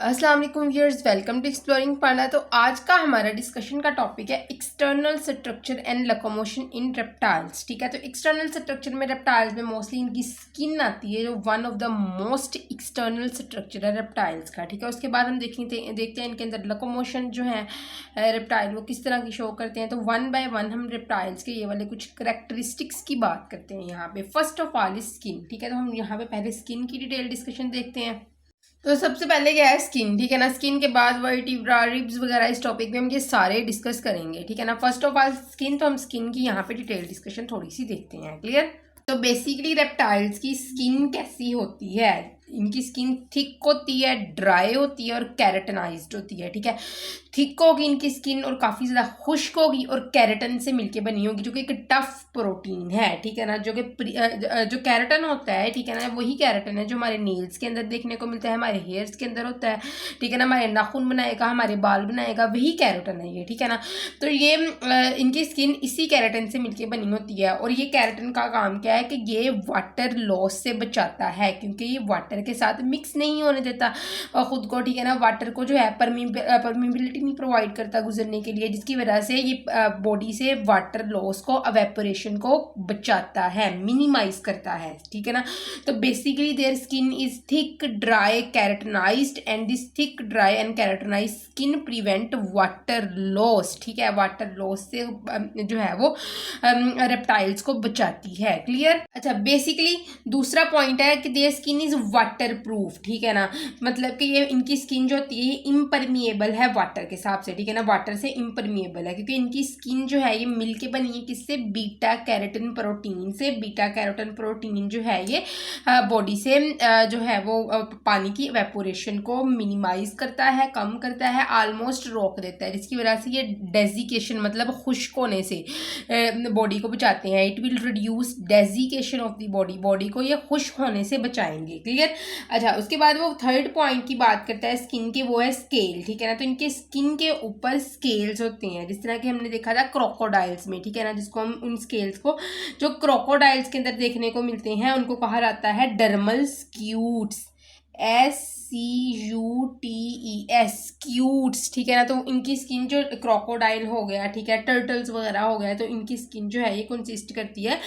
अस्सलाम वालेकुम viewers, welcome to exploring पार्ला। तो आज का हमारा डिस्कशन का टॉपिक है external structure and locomotion in reptiles. ठीक है, तो एक्सटर्नल स्ट्रक्चर में रेप्टाइल्स में मोस्टली इनकी स्किन आती है, जो one of the most external structure है रेप्टाइल्स का। ठीक है, उसके बाद हम देखते हैं इनके अंदर लोकोमोशन जो है रेप्टाइल वो किस तरह की शो करते हैं। तो वन बाय वन हम रेप्टाइल्स के ये वाले कुछ करेक्टरिस्टिक्स की बात करते हैं यहाँ पे। First of all skin. ठीक है, तो हम यहाँ पे पहले स्किन की डिटेल डिस्कशन देखते हैं। तो सबसे पहले क्या है स्किन। ठीक है ना, स्किन के बाद वर्टिब्रा, रिब्स वगैरह इस टॉपिक में हम ये सारे डिस्कस करेंगे। ठीक है ना, फर्स्ट ऑफ ऑल स्किन, तो हम स्किन की यहाँ पे डिटेल डिस्कशन थोड़ी सी देखते हैं। क्लियर। तो बेसिकली रेप्टाइल्स की स्किन कैसी होती है, इनकी स्किन थिक होती है, ड्राई होती है और कैरेटनाइज्ड होती है। ठीक है, थिक होगी इनकी स्किन और काफ़ी ज़्यादा खुश्क होगी और कैरेटन से मिलके बनी होगी, जो कि एक टफ प्रोटीन है। ठीक है ना, जो कैरेटन होता है, ठीक है ना, वही कैरेटन है जो हमारे नेल्स के अंदर देखने को मिलता है, हमारे हेयर्स के अंदर होता है। ठीक है ना, हमारे नाखून बनाएगा, हमारे बाल बनाएगा, वही कैरेटन है ये। ठीक है ना, तो ये इनकी स्किन इसी कैरेटन से मिलके बनी होती है। और ये कैरेटन का काम क्या है कि ये वाटर लॉस से बचाता है, क्योंकि ये वाटर के साथ मिक्स नहीं होने देता खुद को। ठीक है ना, वाटर को जो है परमिबिलिटी नहीं प्रोवाइड करता गुजरने के लिए, जिसकी वजह से ये बॉडी से वाटर लॉस को, एवेपोरेशन को बचाता है, मिनिमाइज करता है। ठीक है ना, तो basically their skin is thick, dry, keratinized and this thick, dry and keratinized skin prevent water loss. ठीक है, वाटर लॉस से जो है वो रेप्टाइल्स को बचाती है। क्लियर। अच्छा, बेसिकली दूसरा पॉइंट है कि there skin is water proof. ठीक है ना, मतलब कि ये इनकी स्किन जो होती है इम्परमिएबल है वाटर के हिसाब से। ठीक है ना, वाटर से इम्परमिएबल है, क्योंकि इनकी स्किन जो है ये मिलके बनी है किससे, बीटा कैरोटीन प्रोटीन से। बीटा कैरोटीन प्रोटीन जो है ये बॉडी से जो है वो पानी की इवेपोरेशन को मिनिमाइज करता है, कम करता है, ऑलमोस्ट रोक देता है, जिसकी वजह से ये डेजिकेशन मतलब खुश्क होने से बॉडी को बचाते हैं। It will reduce desiccation of the body को ये खुश्क होने से बचाएंगे। क्लियर। अच्छा, उसके बाद वो थर्ड पॉइंट की बात करता है स्किन के, वो है स्केल। ठीक है ना, तो इनके स्किन के ऊपर स्केल्स होते हैं, जिस तरह की हमने देखा था क्रोकोडाइल्स में। ठीक है ना, जिसको हम उन स्केल्स को जो क्रोकोडाइल्स के अंदर देखने को मिलते हैं उनको कहा जाता है डर्मल स्क्यूट्स, SCUTES, क्यूट्स। ठीक है ना, तो इनकी स्किन जो क्रोकोडाइल हो गया, ठीक है, टर्टल्स वगैरह हो गया, तो इनकी स्किन जो है ये कंसिस्ट करती है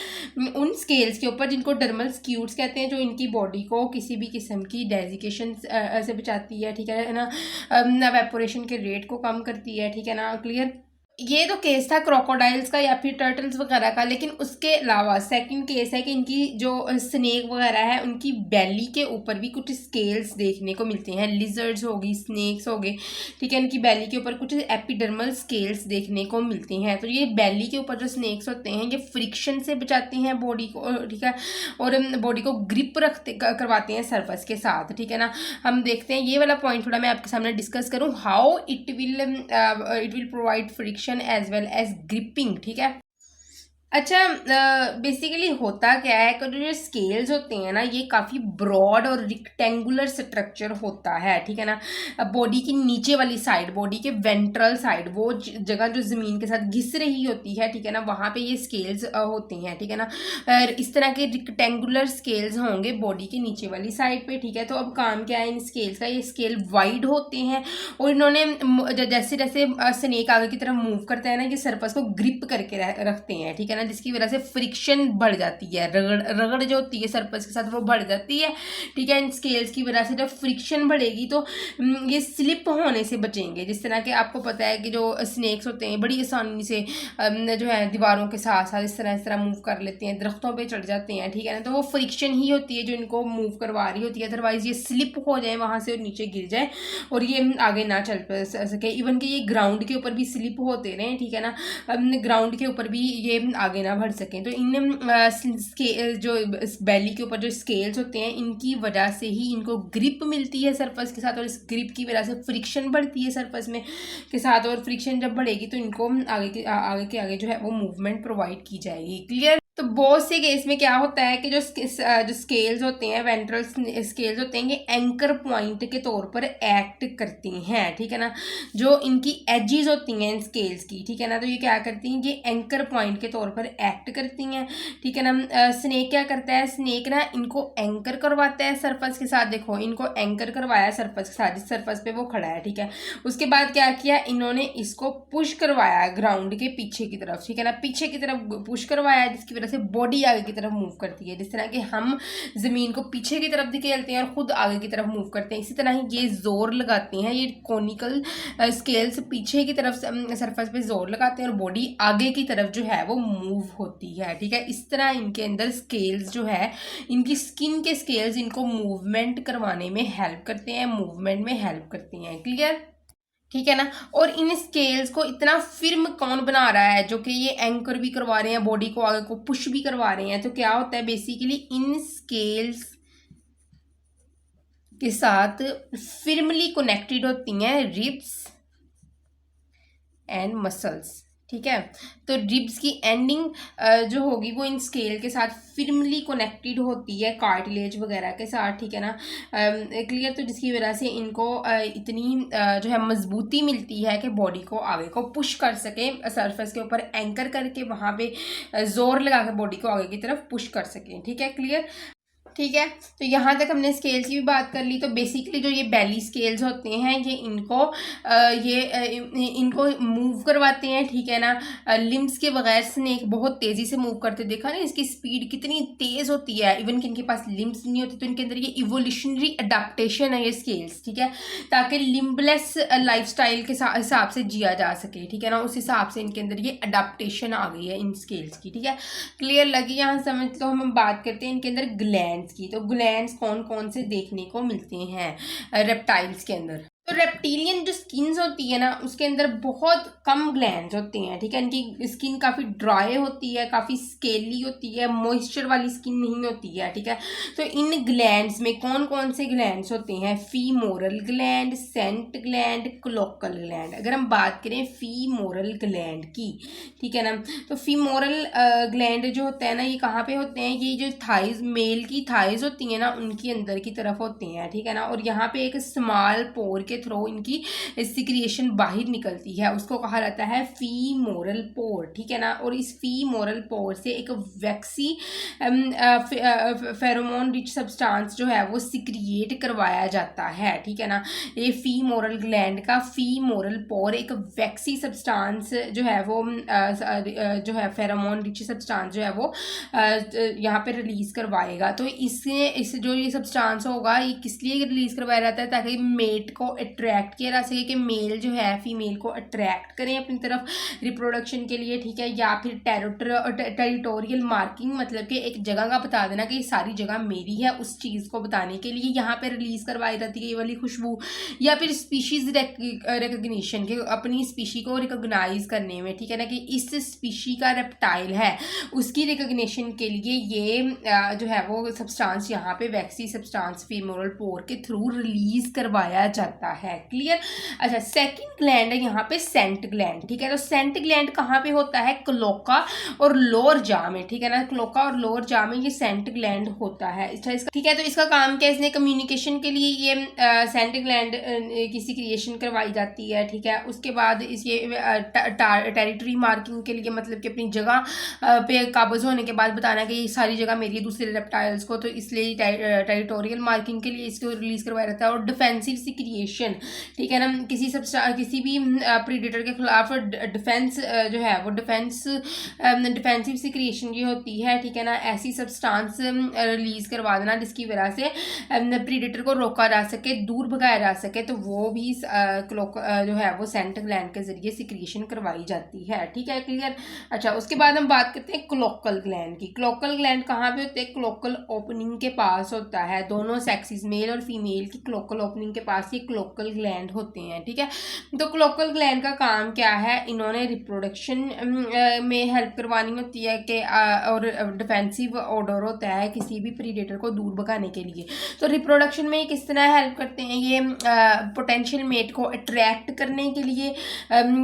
उन स्केल्स के ऊपर जिनको डर्मल स्क्यूट्स कहते हैं, जो इनकी बॉडी को किसी भी किस्म की डेजिकेशन से बचाती है। ठीक है ना, एवेपोरेशन के रेट को कम करती है। ठीक है ना, क्लियर। ये तो केस था क्रोकोडाइल्स का या फिर टर्टल्स वगैरह का, लेकिन उसके अलावा सेकंड केस है कि इनकी जो स्नेक वगैरह है उनकी बेली के ऊपर भी कुछ स्केल्स देखने को मिलते हैं। लिजर्ड्स होगी, स्नेक्स हो गए, ठीक है, इनकी बेली के ऊपर कुछ एपिडर्मल स्केल्स देखने को मिलते हैं। तो ये बेली के ऊपर जो स्नेक्स होते हैं ये फ्रिक्शन से बचाते हैं बॉडी को। ठीक है, और बॉडी को ग्रिप करवाते हैं सरफेस के साथ। ठीक है ना, हम देखते हैं ये वाला पॉइंट थोड़ा मैं आपके सामने डिस्कस करूँ, how it will provide friction as well as gripping. ठीक है। अच्छा, बेसिकली होता क्या है कि जो स्केल्स होते हैं ना ये काफ़ी ब्रॉड और रिक्टेंगुलर स्ट्रक्चर होता है। ठीक है ना, बॉडी की नीचे वाली साइड, बॉडी के वेंट्रल साइड, वो जगह जो ज़मीन के साथ घिस रही होती है, ठीक है ना, वहाँ पे ये स्केल्स होते हैं। ठीक है ना, इस तरह के रिक्टेंगुलर स्केल्स होंगे बॉडी के नीचे वाली साइड पे। ठीक है, तो अब काम क्या है इन स्केल्स का, ये स्केल वाइड होते हैं और इन्होंने जैसे जैसे स्नेक आगे की तरफ मूव करता है ना, ये सरफेस को ग्रिप करके रखते हैं। ठीक है ना, जिसकी वजह से फ्रिक्शन बढ़ जाती है, रगड़ जो होती है सरफेस के साथ वो बढ़ जाती है। ठीक है, इन स्केल्स की वजह से जब फ्रिक्शन बढ़ेगी तो ये स्लिप होने से बचेंगे। जिस तरह के आपको पता है कि जो स्नेक्स होते हैं बड़ी आसानी से जो है दीवारों के साथ साथ इस तरह मूव कर लेते हैं, दरख्तों पे चढ़ जाते हैं। ठीक है ना, तो वो फ्रिक्शन ही होती है जो इनको मूव करवा रही होती है, अदरवाइज ये स्लिप हो जाए वहाँ से और नीचे गिर जाए और ये आगे ना चल सके। इवन कि ये ग्राउंड के ऊपर भी स्लिप होते रहे। ठीक है ना, ग्राउंड के ऊपर भी ये आगे ना बढ़ सकें। तो इन जो बेली के ऊपर जो स्केल्स होते हैं इनकी वजह से ही इनको ग्रिप मिलती है सरफेस के साथ, और इस ग्रिप की वजह से फ्रिक्शन बढ़ती है सरफेस में के साथ, और फ्रिक्शन जब बढ़ेगी तो इनको आगे के आगे जो है वो मूवमेंट प्रोवाइड की जाएगी। क्लियर। तो बहुत से केस में क्या होता है कि जो स्केल्स होते हैं, वेंट्रल स्केल्स होते हैं, ये एंकर पॉइंट के तौर पर एक्ट करती हैं, ठीक है ना। जो इनकी एजेस होती हैं इन स्केल्स की, ठीक है ना, तो ये क्या करती हैं, ये एंकर पॉइंट के तौर पर एक्ट करती हैं, ठीक है ना। स्नेक क्या करता है, स्नेक ना इनको एंकर करवाता है सरफस के साथ। देखो इनको एंकर करवाया सरफस के साथ, जिस सरफस पे वो खड़ा है, ठीक है। उसके बाद क्या किया इन्होंने, इसको पुश करवाया ग्राउंड के पीछे की तरफ, ठीक है ना, पीछे की तरफ पुश करवाया, जिसकी से बॉडी आगे की तरफ मूव करती है। जिस तरह कि हम जमीन को पीछे की तरफ धकेलते हैं और खुद आगे की तरफ मूव करते हैं, इसी तरह ही ये जोर लगाते हैं, ये कॉनिकल स्केल्स पीछे की तरफ सरफेस पे जोर लगाते हैं और बॉडी आगे की तरफ जो है वो मूव होती है, ठीक है। इस तरह इनके अंदर स्केल्स जो है, इनकी स्किन के स्केल्स इनको मूवमेंट करवाने में हेल्प करते हैं, मूवमेंट में हेल्प करते हैं। क्लियर, ठीक है ना। और इन स्केल्स को इतना फिर्म कौन बना रहा है, जो कि ये एंकर भी करवा रहे हैं, बॉडी को आगे को पुश भी करवा रहे हैं। तो क्या होता है बेसिकली, इन स्केल्स के साथ फिर्मली कनेक्टेड होती हैं रिब्स एंड मसल्स, ठीक है। तो रिब्स की एंडिंग जो होगी वो इन स्केल के साथ फिर्मली कनेक्टेड होती है कार्टिलेज वगैरह के साथ, ठीक है ना। क्लियर, तो जिसकी वजह से इनको इतनी जो है मजबूती मिलती है कि बॉडी को आगे को पुश कर सके, सरफेस के ऊपर एंकर करके वहाँ पे जोर लगा के बॉडी को आगे की तरफ पुश कर सकें, ठीक है। क्लियर, ठीक है। तो यहाँ तक हमने स्केल्स की भी बात कर ली। तो बेसिकली जो ये बेली स्केल्स होते हैं, ये इनको मूव करवाते हैं, ठीक है ना। लिम्स के बगैर स्नेक बहुत तेज़ी से मूव करते, देखा ना इसकी स्पीड कितनी तेज़ होती है। इवन कि इनके पास लिम्स नहीं होती, तो इनके अंदर ये इवोल्यूशनरी अडाप्टेशन है ये स्केल्स, ठीक है, ताकि लिम्बलेस लाइफस्टाइल के हिसाब से जिया जा सके, ठीक है ना। उस हिसाब से इनके अंदर ये अडाप्टेशन आ गई है इन स्केल्स की, ठीक है। क्लियर लगी यहाँ समझ लो। हम बात करते हैं इनके अंदर ग्लैंड की। तो ग्लैंड्स कौन कौन से देखने को मिलते हैं रेप्टाइल्स के अंदर। तो रेप्टिलियन जो स्किन्स होती है ना, उसके अंदर बहुत कम ग्लैंड्स होते हैं, ठीक है। इनकी स्किन काफ़ी ड्राई होती है, काफ़ी स्केली होती है, मॉइस्चर वाली स्किन नहीं होती है, ठीक है। तो इन ग्लैंड्स में कौन कौन से ग्लैंड्स होते हैं, femoral gland, scent gland, cloacal gland. अगर हम बात करें फीमोरल ग्लैंड की, ठीक है ना, तो फीमोरल ग्लैंड जो होता है ना, ये कहाँ पे होते हैं, ये जो थाइज, मेल की थाइज होती है ना, उनकी अंदर की तरफ होते हैं, ठीक है ना। और यहाँ पे एक स्मॉल पोर के थ्रू इनकी सिक्रिएशन बाहर निकलती है, उसको कहा जाता है फीमोरल पोर, ठीक है ना। और इस फीमोरल पोर से एक वैक्सी फेरोमोन रिच सब्सटेंस जो है वो सिक्रिएट करवाया जाता है, ठीक है ना। ये फीमोरल ग्लैंड का फीमोरल पोर एक वैक्सी सब्सटेंस जो है वो जो है फेरोमोन रिच सब्सटेंस जो है वो यहाँ पे रिलीज करवाएगा। तो इससे जो ये सब्सटेंस होगा, ये किस लिए रिलीज करवाया जाता है, ताकि मेट को अट्रैक्ट किया जा सके, कि मेल जो है फीमेल को अट्रैक्ट करें अपनी तरफ रिप्रोडक्शन के लिए, ठीक है। या फिर टेरिटोरियल मार्किंग, मतलब कि एक जगह का बता देना कि ये सारी जगह मेरी है, उस चीज़ को बताने के लिए यहाँ पे रिलीज करवाई जाती है ये वाली खुशबू। या फिर स्पीशीज रिकग्निशन के, अपनी स्पीशी को रिकॉग्नाइज करने में, ठीक है ना, कि इस स्पीशी का रेप्टाइल है, उसकी रिकग्निशन के लिए ये जो है वो सब्सटेंस यहाँ पे वैक्सी सब्सटेंस फीमोरल पोर के थ्रू रिलीज करवाया जाता है। क्लियर। अच्छा, सेकंड ग्लैंड है यहाँ पे सेंट ग्लैंड, ठीक है। तो सेंट ग्लैंड कहाँ पे होता है, क्लोका और लोअर जा में, ठीक है ना। क्लोका और लोअर जा में ये सेंट ग्लैंड होता है, इसका ठीक है। तो इसका काम क्या है, इसने कम्युनिकेशन के लिए ये सेंट ग्लैंड की सिक्रिएशन करवाई जाती है, ठीक है। उसके बाद इस ये टेरिटरी मार्किंग के लिए, मतलब कि अपनी जगह पे काबज होने के बाद बताना कि ये सारी जगह मेरी है दूसरे रेप्टाइल्स को, तो इसलिए टेरिटोरियल मार्किंग के लिए इसको रिलीज करवाया जाता है। और डिफेंसिव सिक्रिएशन, ठीक है ना, किसी भी प्रीडेटर के खिलाफ डिफेंस जो है वो डिफेंसिव सिक्रिएशन ये होती है, ठीक है ना। ऐसी सब्सटेंस रिलीज करवा देना जिसकी वजह से प्रीडेटर को रोका जा सके, दूर भगाया जा सके, तो वो भी जो है वो सेंट ग्लैंड के जरिए सिक्रिएशन करवाई जाती है, ठीक है। क्लियर। अच्छा, उसके बाद हम बात करते हैं क्लोकल ग्लैंड की। क्लोकल ग्लैंड कहाँ पे होते हैं, क्लोकल ओपनिंग के पास होता है, दोनों सेक्सेस मेल और फीमेल की क्लोकल ओपनिंग के पास ये क्लोकल ग्लैंड होते हैं, ठीक है। तो क्लोकल ग्लैंड का काम क्या है, इन्होंने रिप्रोडक्शन में हेल्प करवानी होती है कि और डिफेंसिव ऑर्डर होता है किसी भी प्रीडेटर को दूर भगाने के लिए। तो रिप्रोडक्शन में किस तरह हेल्प करते हैं, ये पोटेंशियल मेट को अट्रैक्ट करने के लिए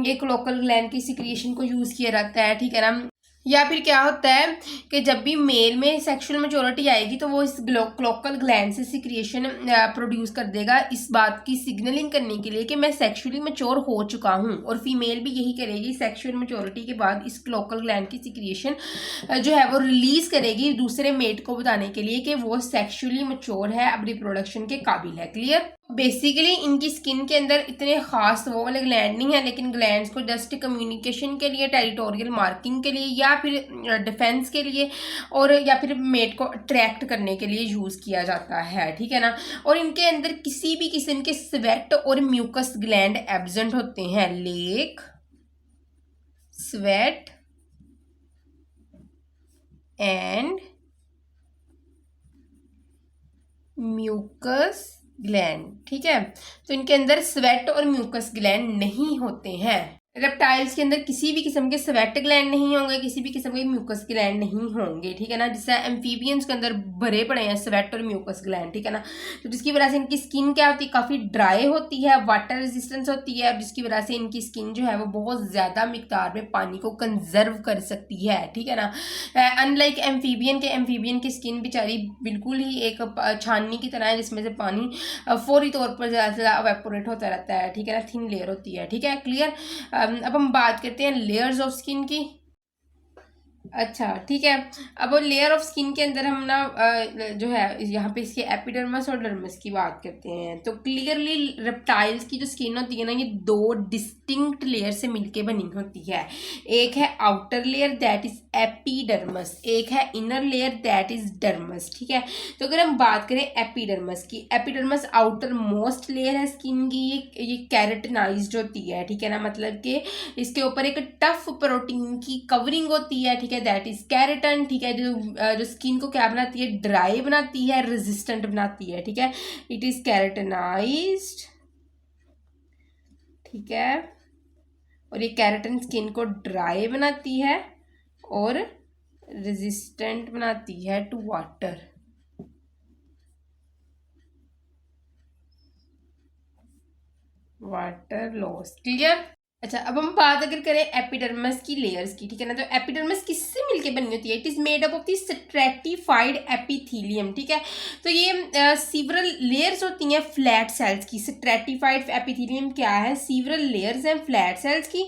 ये क्लोकल ग्लैंड की सिक्रिएशन को यूज़ किया जाता है, ठीक है ना। या फिर क्या होता है कि जब भी मेल में सेक्सुअल मैच्योरिटी आएगी तो वो इस क्लोकल ग्लैंड से सिक्रिएशन प्रोड्यूस कर देगा, इस बात की सिग्नलिंग करने के लिए कि मैं सेक्सुअली मैच्योर हो चुका हूँ। और फीमेल भी यही करेगी, सेक्सुअल मैच्योरिटी के बाद इस क्लोकल ग्लैंड की सिक्रिएशन जो है वो रिलीज करेगी दूसरे मेट को बताने के लिए कि वो सेक्सुअली मैच्योर है, अब रिप्रोडक्शन के काबिल है। क्लियर। बेसिकली इनकी स्किन के अंदर इतने खास वो वाले ग्लैंड नहीं है, लेकिन ग्लैंड्स को जस्ट कम्युनिकेशन के लिए, टेरिटोरियल मार्किंग के लिए, या फिर डिफेंस के लिए, और या फिर मेट को अट्रैक्ट करने के लिए यूज किया जाता है, ठीक है ना। और इनके अंदर किसी भी किस्म के स्वेट और म्यूकस ग्लैंड एब्सेंट होते हैं। Lack, sweat and mucus gland, ठीक है। तो इनके अंदर स्वेट और म्यूकस ग्लैंड नहीं होते हैं। रेप्टाइल्स के अंदर किसी भी किस्म के स्वेट ग्लैंड नहीं होंगे, किसी भी किस्म के म्यूकस ग्लैंड नहीं होंगे, ठीक है ना। जैसे एम्फीबियंस के अंदर भरे पड़े हैं स्वेट और म्यूकस ग्लैंड, ठीक है ना। तो जिसकी वजह से इनकी स्किन क्या होती है, काफ़ी ड्राई होती है, वाटर रेजिस्टेंस होती है, जिसकी वजह से इनकी स्किन जो है वो बहुत ज़्यादा मिकदार में पानी को कंजर्व कर सकती है, ठीक है ना। अनलाइक एम्फीबियन की स्किन बेचारी बिल्कुल ही एक छाननी की तरह है, जिसमें से पानी फौरी तौर पर ज़्यादा से ज़्यादा एवेपोरेट होता रहता है, ठीक है ना। थिन लेयर होती है, ठीक है। क्लियर। अब हम बात करते हैं लेयर्स ऑफ स्किन की। अच्छा, ठीक है। अब वो लेयर ऑफ स्किन के अंदर हम ना जो है यहाँ पे इसके एपिडर्मस और डर्मस की बात करते हैं। तो क्लियरली रेप्टाइल्स की जो स्किन होती है ना, ये दो डिस्टिंक्ट लेयर से मिलके बनी होती है। एक है outer layer that is epidermis, एक है inner layer that is dermis, ठीक है। तो अगर हम बात करें एपिडर्मस की, एपिडर्मस आउटर मोस्ट लेयर है स्किन की, ये कैरेटिनाइज्ड होती है, ठीक है ना। मतलब कि इसके ऊपर एक टफ प्रोटीन की कवरिंग होती है, ठीक है, दैट इज कैरेटन, ठीक है। जो स्किन को क्या बनाती है, ड्राई बनाती है, रेजिस्टेंट बनाती है, ठीक है। इट इज कैरेटनाइज्ड, ठीक है। और ये कैरेटन स्किन को ड्राई बनाती है और रेजिस्टेंट बनाती है to water. Water loss. Clear. अच्छा, अब हम बात अगर करें एपिडर्मस की लेयर्स की, ठीक है ना। तो एपिडर्मस किससे मिलके बनी होती है, it is made up of the stratified epithelium, ठीक है। तो ये सीवरल लेयर्स होती हैं फ्लैट सेल्स की। स्ट्रैटिफाइड एपिथेलियम क्या है, सीवरल लेयर्स हैं फ्लैट सेल्स की,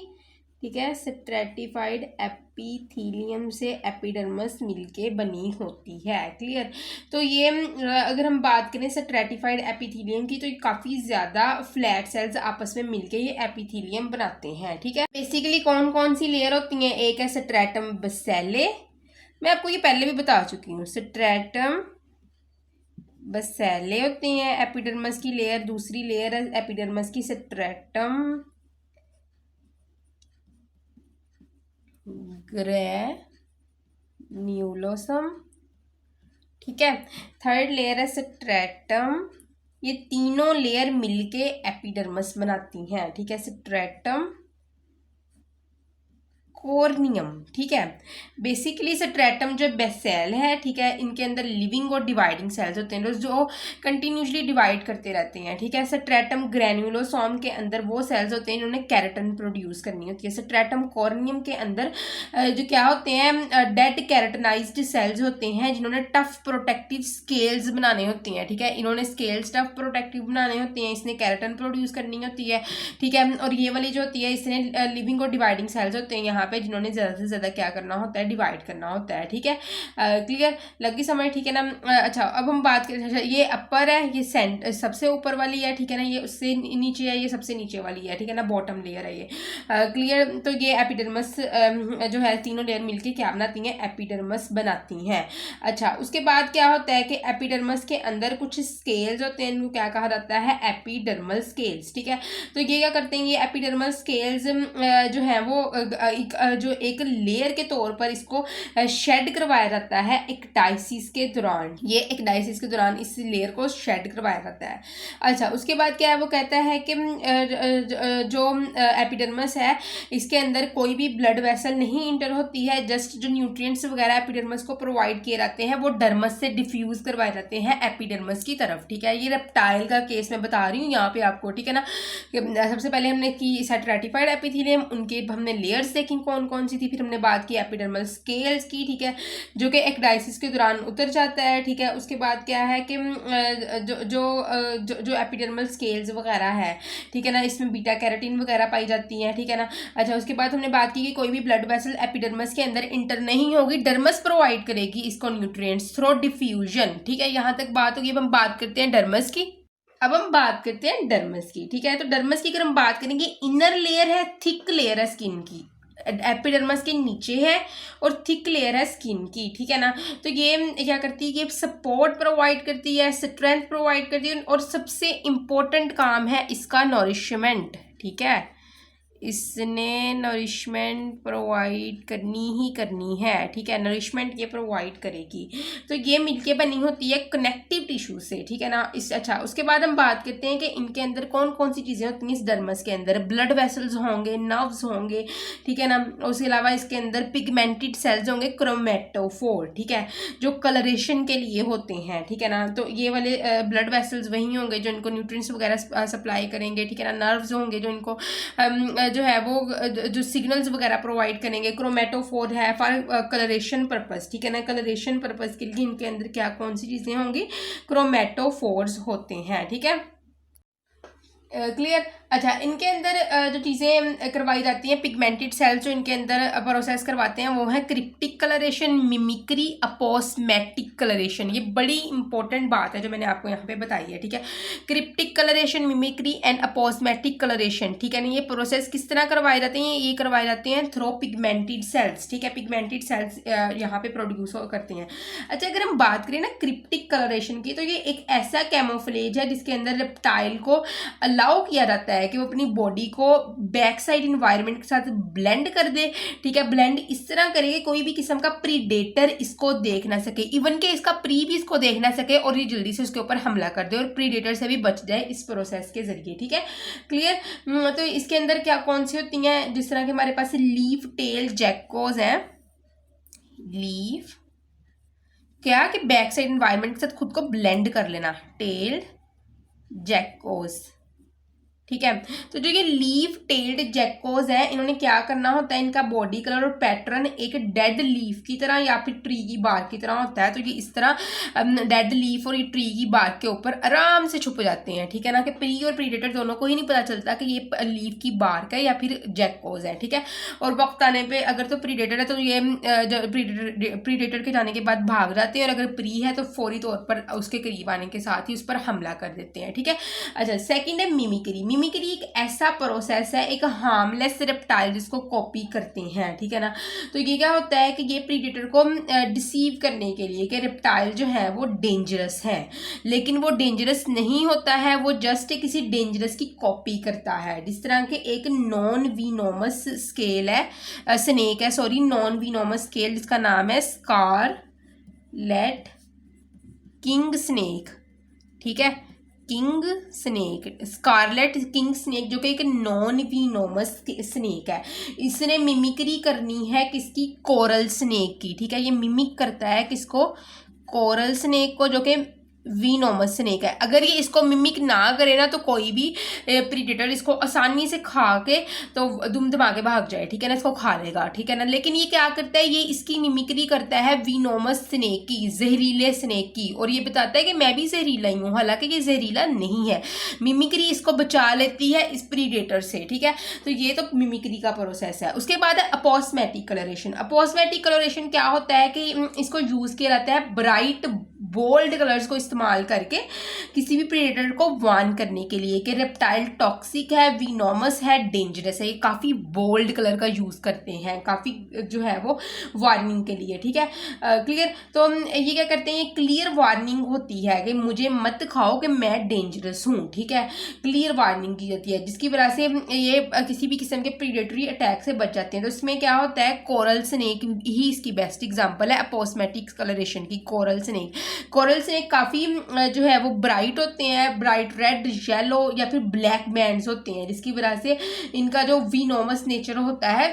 ठीक है। स्ट्रैटिफाइड एपिथेलियम से एपिडर्मस मिलके बनी होती है। क्लियर। तो ये अगर हम बात करें स्ट्रैटिफाइड एपिथेलियम की, तो ये काफ़ी ज़्यादा फ्लैट सेल्स आपस में मिलके ये एपिथेलियम बनाते हैं, ठीक है। बेसिकली कौन कौन सी लेयर होती हैं, एक है स्ट्रैटम बेसेले, मैं आपको ये पहले भी बता चुकी हूँ। स्ट्रैटम बेसेले होते हैं एपिडर्मस की लेयर। दूसरी लेयर है एपिडर्मस की स्ट्रैटम ग्रैन्युलोसम, ठीक है। थर्ड लेयर है स्ट्रैटम, ये तीनों लेयर मिलके एपिडर्मस बनाती हैं, ठीक है। स्ट्रैटम कॉर्नियम, ठीक है। बेसिकली स्ट्रैटम जो बेसेल है, ठीक है, इनके अंदर लिविंग और डिवाइडिंग सेल्स होते हैं जो कंटिन्यूसली डिवाइड करते रहते हैं, ठीक है। स्ट्रैटम ग्रैन्युलोसोम के अंदर वो सेल्स होते हैं इन्होंने कैरेटिन प्रोड्यूस करनी होती है। स्ट्रैटम कॉर्नियम के अंदर जो क्या होते हैं, डेड कैरेटिनाइज्ड सेल्स होते हैं जिन्होंने टफ प्रोटेक्टिव स्केल्स बनाने होते हैं, ठीक है। इन्होंने स्केल्स टफ प्रोटेक्टिव बनाने होते हैं, इसने कैरेटिन प्रोड्यूस करनी होती है, ठीक है। और ये वाली जो होती है इसने लिविंग और डिवाइडिंग सेल्स होते हैं यहाँ पे, जिन्होंने ज़्यादा से ज़्यादा क्या करना होता है, डिवाइड करना होता है, ठीक है। क्लियर, लगी समझ, ठीक है ना। अच्छा, अब हम बात करें, ये अपर है, ये सबसे ऊपर वाली है, ठीक है ना। ये उससे नीचे है, ये सबसे नीचे वाली है, ठीक है ना, बॉटम लेयर है ये। क्लियर। तो ये एपिडर्मस जो है तीनों लेयर मिलके क्या बनाती हैं, एपिडर्मस बनाती हैं। अच्छा, उसके बाद क्या होता है कि एपिडर्मस के अंदर कुछ स्केल्स होते हैं, इनको क्या कहा जाता है, एपिडर्मल स्केल्स, ठीक है। तो ये क्या करते हैं, ये एपिडर्मल स्केल्स जो है वो जो एक लेयर के तौर पर इसको शेड करवाया जाता है एक्टाइसिस के दौरान। ये एक्टाइसिस के दौरान इस लेयर को शेड करवाया जाता है। अच्छा, उसके बाद क्या है, वो कहता है कि जो एपिडर्मस है इसके अंदर कोई भी ब्लड वेसल नहीं इंटर होती है, जस्ट जो न्यूट्रिएंट्स वगैरह एपिडर्मस को प्रोवाइड किए जाते हैं वो डर्मस से डिफ्यूज करवाए जाते हैं एपिडर्मस की तरफ, ठीक है। ये रेप्टाइल का केस मैं बता रही हूँ यहाँ पे आपको, ठीक है ना। सबसे पहले हमने की स्ट्रैटिफाइड एपिथेलियम, उनके हमने लेयर्स देखी कौन कौन सी थी, फिर हमने बात की एपिडर्मल स्केल्स की, ठीक है, जो कि एक्डाइसिस के दौरान उतर जाता है, ठीक है। उसके बाद क्या है कि जो एपिडर्मल स्केल्स वगैरह है, ठीक है ना, इसमें बीटा कैरोटीन वगैरह पाई जाती हैं, ठीक है ना। अच्छा, उसके बाद हमने बात की कि कोई भी ब्लड वेसल एपिडर्मस के अंदर इंटर नहीं होगी, डर्मस प्रोवाइड करेगी इसको न्यूट्रिएंट्स थ्रू डिफ्यूजन, ठीक है। यहाँ तक बात होगी। अब हम बात करते हैं डर्मस की। अब हम बात करते हैं डर्मस की, ठीक है। तो डर्मस की अगर हम बात करेंगे, इनर लेयर है, थिक लेयर है स्किन की, एपिडर्मस के नीचे है, और थिक लेयर है स्किन की, ठीक है ना। तो ये क्या करती है, ये सपोर्ट प्रोवाइड करती है, स्ट्रेंथ प्रोवाइड करती है, और सबसे इम्पोर्टेंट काम है इसका नरिशमेंट, ठीक है। इसने नरिशमेंट प्रोवाइड करनी ही करनी है, ठीक है, नरिशमेंट ये प्रोवाइड करेगी। तो ये मिलके बनी होती है कनेक्टिव टिश्यू से, ठीक है ना। अच्छा, उसके बाद हम बात करते हैं कि इनके अंदर कौन कौन सी चीज़ें होती हैं इस डर्मस के अंदर। ब्लड वेसल्स होंगे, नर्व्स होंगे, ठीक है ना। उसके अलावा इसके अंदर पिगमेंटेड सेल्स होंगे, क्रोमेटोफोर, ठीक है, जो कलरेशन के लिए होते हैं, ठीक है ना। तो ये वाले ब्लड वेसल्स वही होंगे जो इनको न्यूट्रिएंट्स वगैरह सप्लाई करेंगे, ठीक है ना। नर्व्स होंगे जो इनको जो है वो जो सिग्नल्स वगैरह प्रोवाइड करेंगे। क्रोमेटोफोर है फॉर कलरेशन पर्पस, ठीक है ना। कलरेशन पर्पस के लिए इनके अंदर क्या कौन सी चीज़ें होंगी, क्रोमेटोफोर्स होते हैं, ठीक है। क्लियर। अच्छा, इनके अंदर जो चीज़ें करवाई जाती हैं, पिगमेंटेड सेल्स जो इनके अंदर प्रोसेस करवाते हैं, वो है क्रिप्टिक कलरेशन, मिमिक्री, अपोस्मेटिक कलरेशन। ये बड़ी इंपॉर्टेंट बात है जो मैंने आपको यहाँ पे बताई है, ठीक है। Cryptic coloration, mimicry and aposematic coloration, ठीक है ना। ये प्रोसेस किस तरह करवाए जाते हैं, ये करवाए जाते हैं थ्रू पिगमेंटेड सेल्स, ठीक है। पिगमेंटेड सेल्स यहाँ पे प्रोड्यूस करते हैं। अच्छा, अगर हम बात करें ना क्रिप्टिक कलरेशन की, तो ये एक ऐसा कैमोफ्लेज है जिसके अंदर रेप्टाइल को अलाउ किया जाता है कि वो अपनी बॉडी को बैक साइड इन्वायरमेंट के साथ ब्लेंड कर दे, ठीक है। ब्लेंड इस तरह करे कि कोई भी किस्म का प्रीडेटर इसको देख ना सके, इवन के इसका प्री भी इसको देख ना सके, और ये जल्दी से उसके ऊपर हमला कर दे और प्रीडेटर से भी बच जाए इस प्रोसेस के जरिए, ठीक है। क्लियर। तो इसके अंदर क्या कौन सी होती हैं, जिस तरह के हमारे पास लीफ टेल जैकोज है, लीफ क्या कि बैक साइड इन्वायरमेंट के साथ खुद को ब्लेंड कर लेना, टेल जैकोज, ठीक है। तो जो ये लीफ टेल्ड जैकोज है, इन्होंने क्या करना होता है, इनका बॉडी कलर और पैटर्न एक डेड लीफ की तरह या फिर ट्री की बार्क की तरह होता है। तो ये इस तरह डेड लीफ और ये ट्री की बार्क के ऊपर आराम से छुप जाते हैं, ठीक है ना, कि प्री और प्रीडेटर दोनों को ही नहीं पता चलता कि ये लीफ की बार्क है या फिर जैकोज है, ठीक है। और वक्त आने पर अगर तो प्रीडेटर है तो ये प्रीडेटर के जाने के बाद भाग जाते हैं, और अगर प्री है तो फौरी तौर पर उसके करीब आने के साथ ही उस पर हमला कर देते हैं, ठीक है। अच्छा, सेकेंड है मिमिक्री। मिमिक्री एक ऐसा प्रोसेस है, एक हार्मलेस रेप्टाइल जिसको कॉपी करते हैं, ठीक है ना। तो ये क्या होता है कि ये प्रीडेटर को डिसीव करने के लिए कि रेप्टाइल जो है वो डेंजरस है, लेकिन वो डेंजरस नहीं होता है, वो जस्ट किसी डेंजरस की कॉपी करता है। जिस तरह के एक नॉन वीनोमस स्केल है, स्नेक है, सॉरी, नॉन वीनोमस स्केल जिसका नाम है स्कारलेट किंग स्नेक, ठीक है, king snake, scarlet king snake, जो कि एक नॉन वीनोमस स्नेक है। इसने मिमिक्री करनी है किसकी, कोरल स्नेक की, ठीक है। ये मिमिक करता है किसको, कोरल स्नेक को, जो कि वीनोमस स्नेक है। अगर ये इसको मिमिक ना करे ना तो कोई भी प्रीडेटर इसको आसानी से खा के तो दुम दबा के भाग जाए, ठीक है ना, इसको खा लेगा, ठीक है ना। लेकिन ये क्या करता है, ये इसकी मिमिक्री करता है वीनोमस स्नेक की, जहरीले स्नेक की, और ये बताता है कि मैं भी जहरीला ही हूँ, हालांकि ये जहरीला नहीं है। मिमिक्री इसको बचा लेती है इस प्रीडेटर से, ठीक है। तो ये तो मिमिक्री का प्रोसेस है। उसके बाद है अपोस्मेटिक कलरेशन। अपोस्मेटिक कलरेशन क्या होता है कि इसको यूज किया जाता है ब्राइट बोल्ड कलर्स को इस्तेमाल करके किसी भी प्रेडेटर को वार्न करने के लिए कि रेप्टाइल टॉक्सिक है, वीनोमस है, डेंजरस है। ये काफ़ी बोल्ड कलर का यूज़ करते हैं, काफ़ी जो है वो वार्निंग के लिए, ठीक है। क्लियर। तो ये क्या करते हैं, ये क्लियर वार्निंग होती है कि मुझे मत खाओ कि मैं डेंजरस हूँ, ठीक है। क्लियर वार्निंग की जाती है जिसकी वजह से ये किसी भी किस्म के प्रीडेटरी अटैक से बच जाते हैं। तो इसमें क्या होता है, कोरल स्नेक ही इसकी बेस्ट एग्जाम्पल है अपोस्मेटिक कलरेशन की। कोरल स्नेक काफ़ी जो है वो ब्राइट होते हैं, ब्राइट रेड, येलो या फिर ब्लैक बैंड्स होते हैं, जिसकी वजह से इनका जो वीनोमस नेचर होता है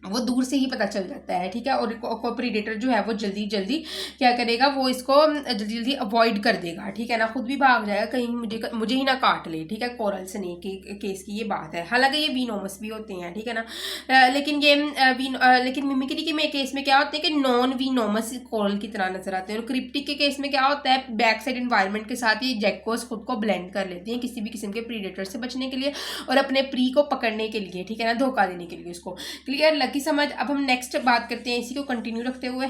वो दूर से ही पता चल जाता है, ठीक है। और कोई प्रीडेटर जो है वो जल्दी जल्दी क्या करेगा, वो इसको जल्दी जल्दी अवॉइड कर देगा, ठीक है ना, खुद भी भाग जाएगा कहीं मुझे ही ना काट ले, ठीक है। कोरल स्नेक के केस की ये बात है। हालांकि ये वीनोमस भी होते हैं, ठीक है ना, लेकिन ये लेकिन मिमिक्री के केस में क्या होते हैं कि नॉन वीनोमस कोरल की तरह नजर आते हैं। और क्रिप्टिक के केस में क्या होता है, बैक साइड एनवायरनमेंट के साथ ये जेकोस खुद को ब्लेंड कर लेती हैं किसी भी किस्म के प्रीडेटर से बचने के लिए और अपने प्री को पकड़ने के लिए, ठीक है ना, धोखा देने के लिए उसको। क्लियर की समझ। अब हम नेक्स्ट बात करते हैं इसी को कंटिन्यू रखते हुए।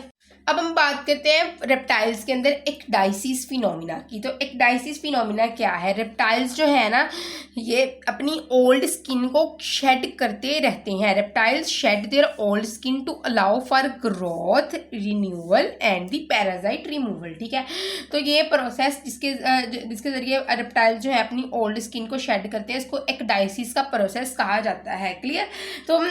अब हम बात करते हैं रेप्टाइल्स के अंदर एक्डाइसिस फिनोमिना की। तो एक्डाइसिस फिनोमिना क्या है? रेप्टाइल्स जो है ना, ये अपनी ओल्ड स्किन को शेड करते रहते हैं। Reptiles shed their old skin to allow for growth, renewal and the parasite removal, ठीक है। तो ये प्रोसेस जिसके जरिए रेप्टाइल जो है अपनी ओल्ड स्किन को शेड करते हैं, इसको एक्डाइसिस का प्रोसेस कहा जाता है। क्लियर। तो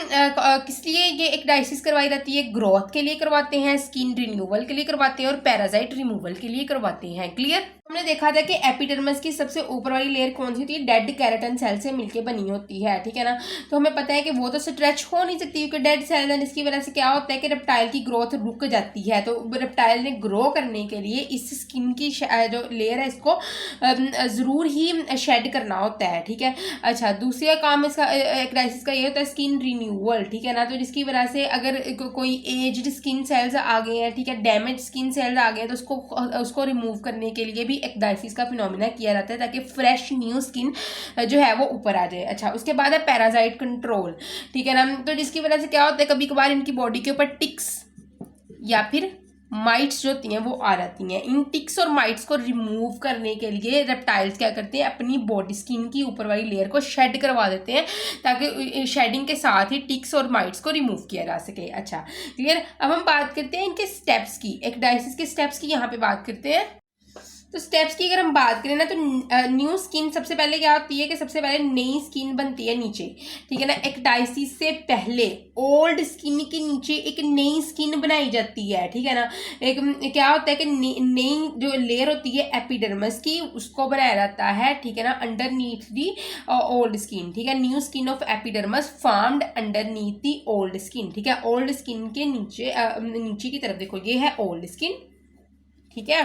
किस लिए ये एक्डाइसिस करवाई जाती है? ग्रोथ के लिए करवाते हैं, स्किन रिन्यूअल के लिए करवाते हैं और पैरासाइट रिमूवल के लिए करवाते हैं। क्लियर। हमने देखा था कि एपिडर्मिस की सबसे ऊपर वाली लेयर कौन सी होती है? डेड केराटिन सेल से मिलके बनी होती है, ठीक है ना। तो हमें पता है कि वो तो स्ट्रेच हो नहीं सकती क्योंकि डेड सेल है, जिसकी वजह से क्या होता है कि रेप्टाइल की ग्रोथ रुक जाती है। तो रेप्टाइल ने ग्रो करने के लिए इस स्किन की जो लेयर है इसको ज़रूर ही शेड करना होता है, ठीक है। अच्छा, दूसरा काम इसका एक्डाइसिस का ये होता है स्किन रिन्यूअल, ठीक है ना। तो जिसकी वजह से अगर कोई एज्ड स्किन सेल्स आ गए हैं, ठीक है, डैमेज स्किन सेल्स आ गए हैं, तो उसको रिमूव करने के लिए भी एक्डाइसिस का फिनोमिना किया जाता है ताकि फ्रेश न्यू स्किन जो है वो ऊपर आ जाए। अच्छा, उसके बाद है पैरासाइट कंट्रोल, ठीक है ना। तो जिसकी वजह से क्या होता है, कभी कभार इनकी बॉडी के ऊपर टिक्स या फिर माइट्स जो होती हैं वो आ जाती हैं। इन टिक्स और माइट्स को रिमूव करने के लिए रेप्टाइल्स क्या करते हैं, अपनी बॉडी स्किन की ऊपर वाली लेयर को शेड करवा देते हैं ताकि शेडिंग के साथ ही टिक्स और माइट्स को रिमूव किया जा सके। अच्छा, क्लियर। अब हम बात करते हैं इनके स्टेप्स की, एक्डाइसिस के स्टेप्स की यहाँ पे बात करते हैं। तो स्टेप्स की अगर हम बात करें ना, तो न्यू स्किन सबसे पहले क्या होती है कि सबसे पहले नई स्किन बनती है नीचे, ठीक है ना। एक्डाइसिस से पहले ओल्ड स्किन के नीचे एक नई स्किन बनाई जाती है, ठीक है ना। एक क्या होता है कि नई जो लेयर होती है एपिडर्मिस की, उसको बनाया जाता है, ठीक है ना, अंडरनीथ दी ओल्ड स्किन, ठीक है। New skin of epidermis formed underneath the old skin, ठीक है। ओल्ड स्किन के नीचे नीचे की तरफ देखो, ये है ओल्ड स्किन, ठीक है,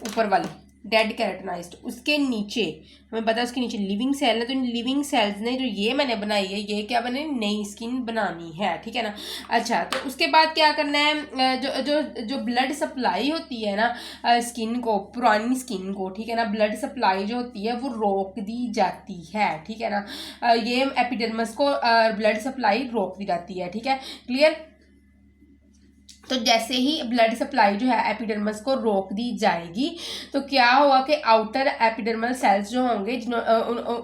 ऊपर वाली डेड केराटिनाइज्ड। उसके नीचे हमें पता है उसके नीचे लिविंग सेल है, तो इन लिविंग सेल्स ने जो ये मैंने बनाई है, ये क्या बने, नई स्किन बनानी है, ठीक है ना। अच्छा, तो उसके बाद क्या करना है, जो ब्लड सप्लाई होती है ना स्किन को, पुरानी स्किन को, ठीक है ना, ब्लड सप्लाई जो होती है वो रोक दी जाती है, ठीक है ना। ये एपिडर्मिस को ब्लड सप्लाई रोक दी जाती है, ठीक है। क्लियर। तो जैसे ही ब्लड सप्लाई जो है एपिडर्मिस को रोक दी जाएगी तो क्या होगा कि आउटर एपिडर्मल सेल्स जो होंगे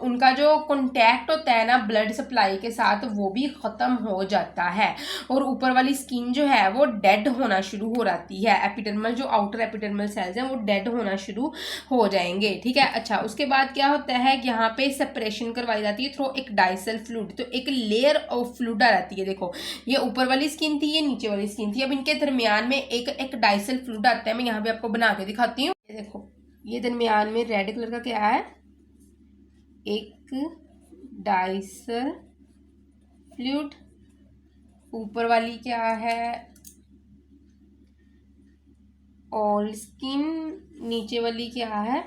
उनका जो कॉन्टैक्ट होता है ना ब्लड सप्लाई के साथ, वो भी ख़त्म हो जाता है और ऊपर वाली स्किन जो है वो डेड होना शुरू हो जाती है। एपिडर्मल जो आउटर एपिडर्मल सेल्स हैं वो डेड होना शुरू हो जाएंगे, ठीक है। अच्छा, उसके बाद क्या होता है, यहाँ पे सेपरेशन करवाई जाती है थ्रू एक डाइसल फ्लूइड। तो एक लेयर ऑफ फ्लूइड आ जाती है, देखो ये ऊपर वाली स्किन थी, ये नीचे वाली स्किन थी। अब इनके दरमियान में एक डाइसल फ्लूइड आता है, मैं यहाँ पे आपको बना के दिखाती हूँ। देखो ये दरमियान में रेड कलर का क्या है, एक डाइसल फ्लूइड। ऊपर वाली क्या है, ओल्ड स्किन। नीचे वाली क्या है,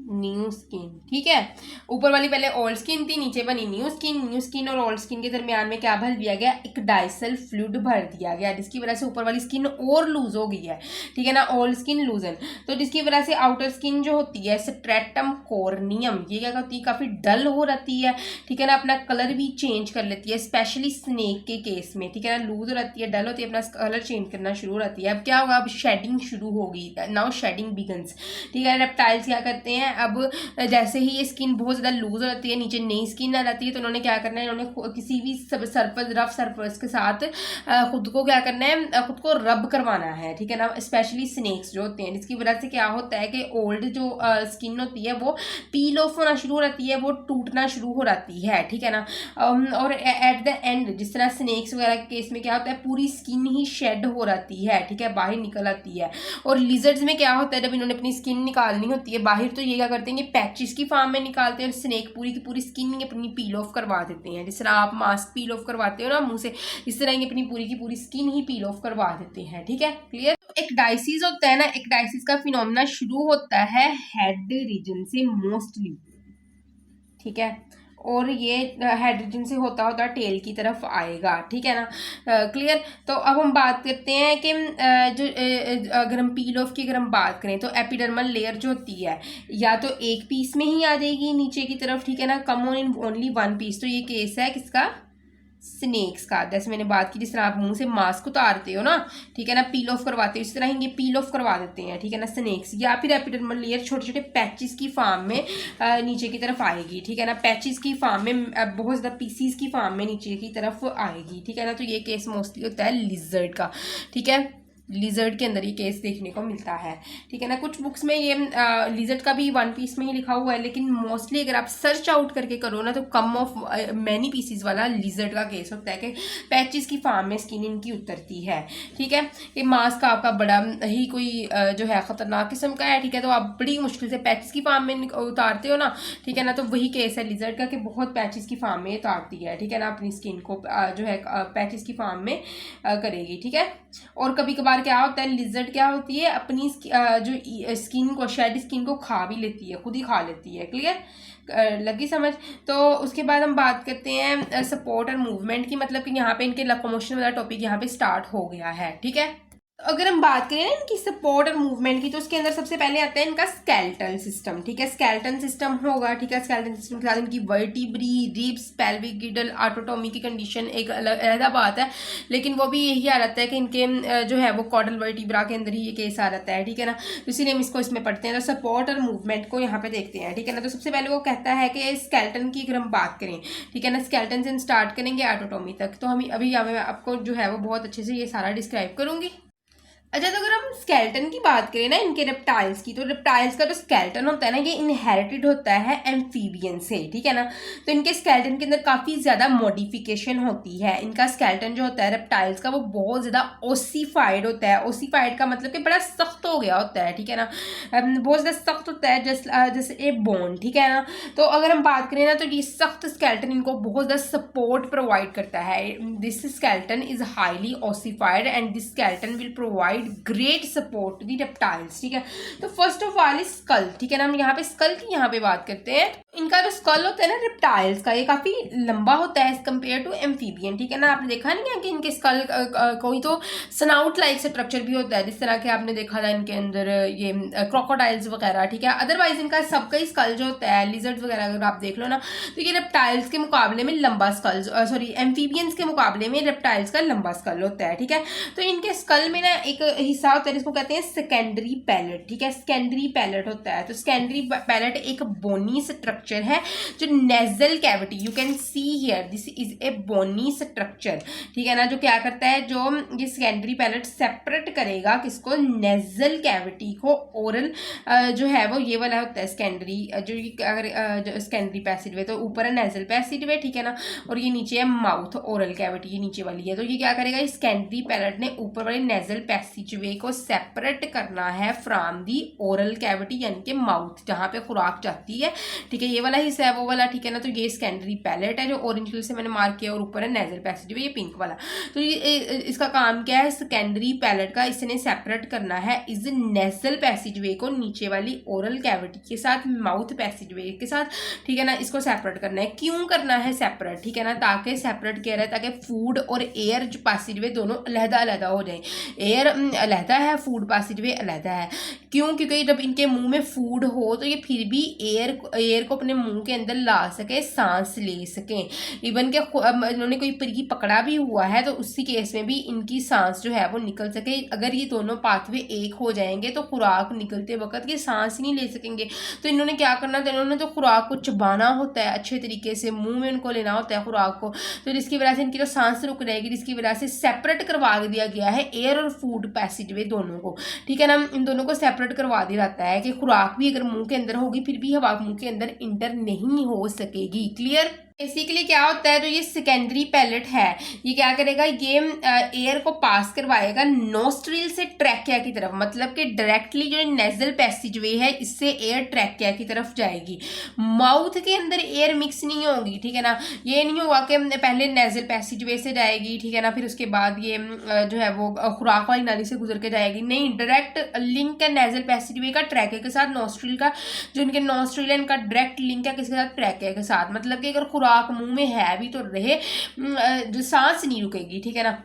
न्यू स्किन, ठीक है। ऊपर वाली पहले ओल्ड स्किन थी, नीचे बनी न्यू स्किन। न्यू स्किन और ओल्ड स्किन के दरमियान में क्या भर दिया गया, एक डाइसल फ्लूइड भर दिया गया, जिसकी वजह से ऊपर वाली स्किन और लूज हो गई है, ठीक है ना, ओल्ड स्किन लूजन। तो जिसकी वजह से आउटर स्किन जो होती है स्ट्रेटम कॉर्नियम, ये क्या होती है, काफ़ी डल हो जाती है, ठीक है ना, अपना कलर भी चेंज कर लेती है, स्पेशली स्नेक के केस में, ठीक है ना। लूज हो जाती है, डल होती है, अपना कलर चेंज करना शुरू हो जाती है। अब क्या होगा, अब शेडिंग शुरू होगी, नाउ शेडिंग बिगन्स, ठीक है। रेप्टाइल्स क्या करते हैं, अब जैसे ही ये स्किन बहुत ज़्यादा लूज हो जाती है, नीचे नई स्किन आ जाती है, तो उन्होंने क्या करना है, इन्होंने किसी भी सरफेस, रफ सरफेस के साथ खुद को क्या करना है, खुद को रब करवाना है, ठीक है ना। स्पेशली स्नेक्स जो होते हैं, जिसकी वजह से क्या होता है कि ओल्ड जो स्किन होती है वो पील ऑफ होना शुरू हो जाती है, वो टूटना शुरू हो जाती है, ठीक है ना। और एट द एंड जिस तरह स्नेक्स वगैरह के केस में क्या होता है, पूरी स्किन ही शेड हो जाती है, ठीक है, बाहर निकल आती है। और लिजर्ड्स में क्या होता है, जब इन्होंने अपनी स्किन निकालनी होती है बाहर, तो ये क्या करते हैं, ये पैचेस की फॉर्म में निकालते हैं और स्नेक पूरी की पूरी स्किन ही अपनी पील ऑफ करवा देते हैं। जिस तरह आप मास्क पील ऑफ करवाते हो ना मुंह से, इस तरह ये अपनी पूरी की पूरी स्किन ही पील ऑफ करवा देते हैं। ठीक है, क्लियर। एक्डाइसिस होता है ना, एक्डाइसिस का फिनोमेना शुरू होता है हेड रीजन से मोस्टली, ठीक है, और ये हेड रीजन से होता होता टेल की तरफ आएगा। ठीक है ना, क्लियर। तो अब हम बात करते हैं कि अगर हम पील ऑफ की अगर हम बात करें तो एपिडर्मल लेयर जो होती है या तो एक पीस में ही आ जाएगी नीचे की तरफ, ठीक है ना, come on in only one piece. तो ये केस है किसका, स्नेक्स का। जैसे मैंने बात की, जिस तरह आप मुंह से मास्क उतारते हो ना, ठीक है ना, पील ऑफ करवाते हो, इस तरह ये पील ऑफ करवा देते हैं। ठीक है ना, स्नेक्स। या फिर एपिडर्मल लेयर छोटे छोटे पैचेस की फॉर्म में नीचे की तरफ आएगी। ठीक है ना, पैचेस की फॉर्म में बहुत ज़्यादा पीसीस की फॉर्म में नीचे की तरफ आएगी। ठीक है ना, तो ये केस मोस्टली होता है लिजर्ड का। ठीक है, लिजर्ड के अंदर ये केस देखने को मिलता है। ठीक है ना, कुछ बुक्स में ये लिजर्ड का भी वन पीस में ही लिखा हुआ है, लेकिन मोस्टली अगर आप सर्च आउट करके करो ना तो कम ऑफ मैनी पीसीज वाला लिजर्ड का केस होता है कि पैचेस की फॉर्म में स्किन इनकी उतरती है। ठीक है, ये मास्क आपका बड़ा ही कोई जो है ख़तरनाक किस्म का है। ठीक है, तो आप बड़ी मुश्किल से पैचेस की फॉर्म में उतारते हो ना, ठीक है ना, तो वही केस है लिजर्ड का कि बहुत पैचेस की फॉर्म में उतारती है। ठीक है ना, अपनी स्किन को जो है पैचेस की फॉर्म में करेगी। ठीक है, और कभी कभार क्या होता है, लिजर्ड क्या होती है, अपनी जो स्किन को, शेड स्किन को खा भी लेती है, खुद ही खा लेती है। क्लियर, लगी समझ। तो उसके बाद हम बात करते हैं सपोर्ट और मूवमेंट की, मतलब कि यहाँ पे इनके लोकोमोशन वाला टॉपिक यहाँ पे स्टार्ट हो गया है। ठीक है, अगर हम बात करें ना इनकी सपोर्ट और मूवमेंट की, तो उसके अंदर सबसे पहले आता है इनका स्केलेटल सिस्टम। ठीक है, स्केलेटल सिस्टम होगा। ठीक है, स्केलेटल सिस्टम के साथ इनकी vertebrae, ribs, pelvic girdle, autotomy की कंडीशन एक अलग बात है, लेकिन वो भी यही आ जाता है कि इनके जो है वो कॉर्डल वर्टिब्रा के अंदर ही ये केस आ जाता है। ठीक है ना, इसीलिए हम इसको इसमें पढ़ते हैं। तो सपोर्ट और मूवमेंट को यहाँ पे देखते हैं। ठीक है ना, तो सबसे पहले वो कहता है कि स्केलेटन की अगर हम बात करें, ठीक है ना, स्केलेटन से हम स्टार्ट करेंगे ऑटोटॉमी तक। तो हम अभी आपको जो है वो बहुत अच्छे से ये सारा डिस्क्राइब करूंगी। अच्छा, तो अगर हम स्केलेटन की बात करें ना इनके रेप्टाइल्स की, तो रेप्टाइल्स का जो स्केलेटन होता है ना, ये इनहेरिटेड होता है एम्फीबियन से। ठीक है ना, तो इनके स्केलेटन के अंदर काफ़ी ज़्यादा मॉडिफिकेशन होती है। इनका स्केलेटन जो होता है रेप्टाइल्स का, वो बहुत ज़्यादा ओसीफाइड होता है। ओसीफाइड का मतलब कि बड़ा सख्त हो गया होता है। ठीक है ना, बहुत ज़्यादा सख्त होता है, जैसे ए बोन। ठीक है ना, तो अगर हम बात करें ना तो ये सख्त स्केलेटन इनको बहुत ज़्यादा सपोर्ट प्रोवाइड करता है। This skeleton is highly ossified and this skeleton will provide great support to the reptiles. ठीक है, तो फर्स्ट ऑफ ऑल स्कल। ठीक है ना, हम यहाँ पे स्कल की यहाँ पे बात करते हैं। इनका जो स्कल होता है ना रेप्टाइल्स का, ये काफी लंबा होता है एज कम्पेयर टू एम्फीबियन। ठीक है ना, आपने देखा नहीं है कि इनके स्कल कोई तो स्नाउट लाइक स्ट्रक्चर भी होता है, जिस तरह के आपने देखा था इनके अंदर ये क्रोकोडाइल्स वगैरह। ठीक है, अदरवाइज इनका सबका ही स्कल जो होता है, लिजर्ड्स वगैरह अगर आप देख लो ना, तो ये रेप्टाइल्स के मुकाबले में लंबा स्कल, सॉरी एम्फीबियंस के मुकाबले में रेप्टाइल्स का लंबा स्कल होता है। ठीक है, तो इनके स्कल में ना एक हिस्सा होता है जिसको कहते हैं सेकेंडरी पैलेट। ठीक है, सेकेंडरी पैलेट होता है। तो सेकेंडरी पैलेट एक बोनी स्ट्रक्चर है जो nasal cavity, you can see here this is a bony structure. ठीक है ना, जो क्या करता है, जो ये सेकेंडरी पैलेट सेपरेट करेगा किसको, नेजल कैविटी को। ओरल जो है वो ये वाला होता है सेकेंडरी, जो अगर सेकेंडरी पैसेजवे, तो ऊपर है नेजल पैसेजवे। ठीक है ना, और ये नीचे है माउथ, ओरल कैविटी ये नीचे वाली है। तो ये क्या करेगा, सेकेंडरी पैलेट ने ऊपर वाले नेजल पैसेजवे को सेपरेट करना है फ्रॉम दी ओरल कैविटी, यानी कि माउथ जहाँ पे खुराक जाती है। ठीक है, ये वाला हिस्सा है वो वाला। ठीक है ना, तो ये सेकेंडरी पैलेट है जो ऑरेंज कलर से मैंने मार्क किया, और ऊपर है नेजल पैसेजवे ये पिंक वाला। तो ये इसका काम क्या है, सेकेंडरी पैलेट का इसने सेपरेट करना है इस नेजल पैसेजवे को नीचे वाली ओरल कैविटी के साथ, माउथ पैसेजवे के साथ। ठीक है ना, इसको सेपरेट करना है। क्यों करना है सेपरेट, ठीक है ना, ताकि सेपरेट किया रहे, ताकि फूड और एयर जो पैसेजवे दोनों अलहदा अलहदा हो जाए। एयर अलहदा है, फूड पैसेजवे अलहदा है। क्यों, क्योंकि जब इनके मुंह में फूड हो तो ये फिर भी एयर को अपने मुंह के अंदर ला सके, सांस ले सकें। इवन के इन्होंने कोई पिरगी पकड़ा भी हुआ है तो उसी केस में भी इनकी सांस जो है वो निकल सके। अगर ये दोनों पाथवे एक हो जाएंगे तो खुराक निकलते वक्त ये सांस ही नहीं ले सकेंगे। तो इन्होंने क्या करना था, इन्होंने तो खुराक को चबाना होता है अच्छे तरीके से, मुंह में उनको लेना होता है खुराक को। तो जिसकी वजह से इनकी जो सांस रुक जाएगी, जिसकी वजह से सेपरेट करवा दिया गया है एयर और फूड पैसेजवे दोनों को। ठीक है ना, इन दोनों को सेपरेट करवा दिया जाता है कि खुराक भी अगर मुंह के अंदर होगी फिर भी हवा मुंह के अंदर इंटर नहीं हो सकेगी। क्लियर। बेसिकली क्या होता है, तो ये सेकेंडरी पैलेट है, ये क्या करेगा, ये एयर को पास करवाएगा नोस्ट्रिल से ट्रैकिया की तरफ, मतलब कि डायरेक्टली जो नेजल पैसेजवे है इससे एयर ट्रैकिया की तरफ जाएगी। माउथ के अंदर एयर मिक्स नहीं होगी, ठीक है ना, ये नहीं होगा कि पहले नेजल पैसेजवे से जाएगी, ठीक है ना, फिर उसके बाद ये जो है वो खुराक वाली नाली से गुजर के जाएगी, नहीं, डायरेक्ट लिंक है नेजल पैसेजवे का ट्रैकिया के साथ, नोस्ट्रिल का जो इनके नोस्ट्रिल है इनका डायरेक्ट लिंक है किसके साथ, ट्रैकिया के साथ, मतलब कि अगर खुराक मुंह में है भी तो रहे, जो सांस नहीं रुकेगी, ठीक है ना।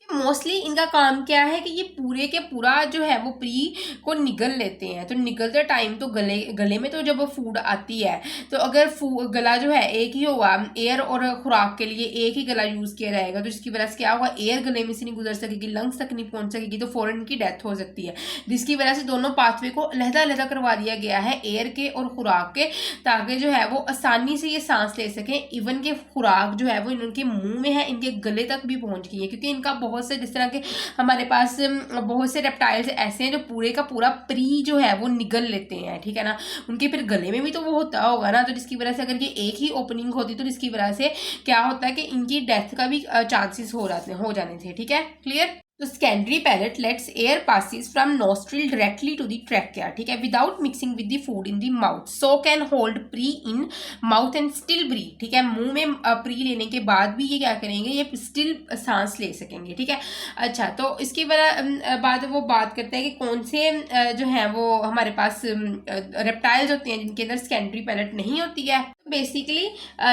मोस्टली इनका काम क्या है कि ये पूरे के पूरा जो है वो प्री को निगल लेते हैं, तो निगलते टाइम तो गले में तो जब वो फूड आती है तो अगर गला जो है एक ही होगा, एयर और खुराक के लिए एक ही गला यूज किया जाएगा, तो जिसकी वजह से क्या होगा, एयर गले में से नहीं गुजर सकेगी, लंग्स तक नहीं पहुंच सकेगी, तो फौरन की डेथ हो सकती है, जिसकी वजह से दोनों पाथवे को अलहदा करवा दिया गया है, एयर के और खुराक के, ताकि जो है वो आसानी से ये सांस ले सकें। इवन के खुराक जो है वो इनके मुंह में है, इनके गले तक भी पहुंच गई है, क्योंकि इनका बहुत से, जिस तरह के हमारे पास बहुत से रेप्टाइल्स ऐसे हैं जो पूरे का पूरा प्री जो है वो निगल लेते हैं, ठीक है ना, उनके फिर गले में भी तो वो होता होगा ना, तो जिसकी वजह से अगर ये एक ही ओपनिंग होती तो जिसकी वजह से क्या होता है कि इनकी डेथ का भी चांसेस हो जाने थे, ठीक है, क्लियर। तो secondary palate lets air passes from nostril directly to the trachea, ठीक है, without mixing with the food in the mouth, so can hold prey in mouth and still breathe, ठीक है, मुंह में प्री लेने के बाद भी ये क्या करेंगे, ये स्टिल सांस ले सकेंगे, ठीक है। अच्छा, तो इसकी बाद वो बात करते हैं कि कौन से जो है वो हमारे पास रेप्टाइल्स होते हैं जिनके अंदर सेकेंडरी पैलेट नहीं होती है। बेसिकली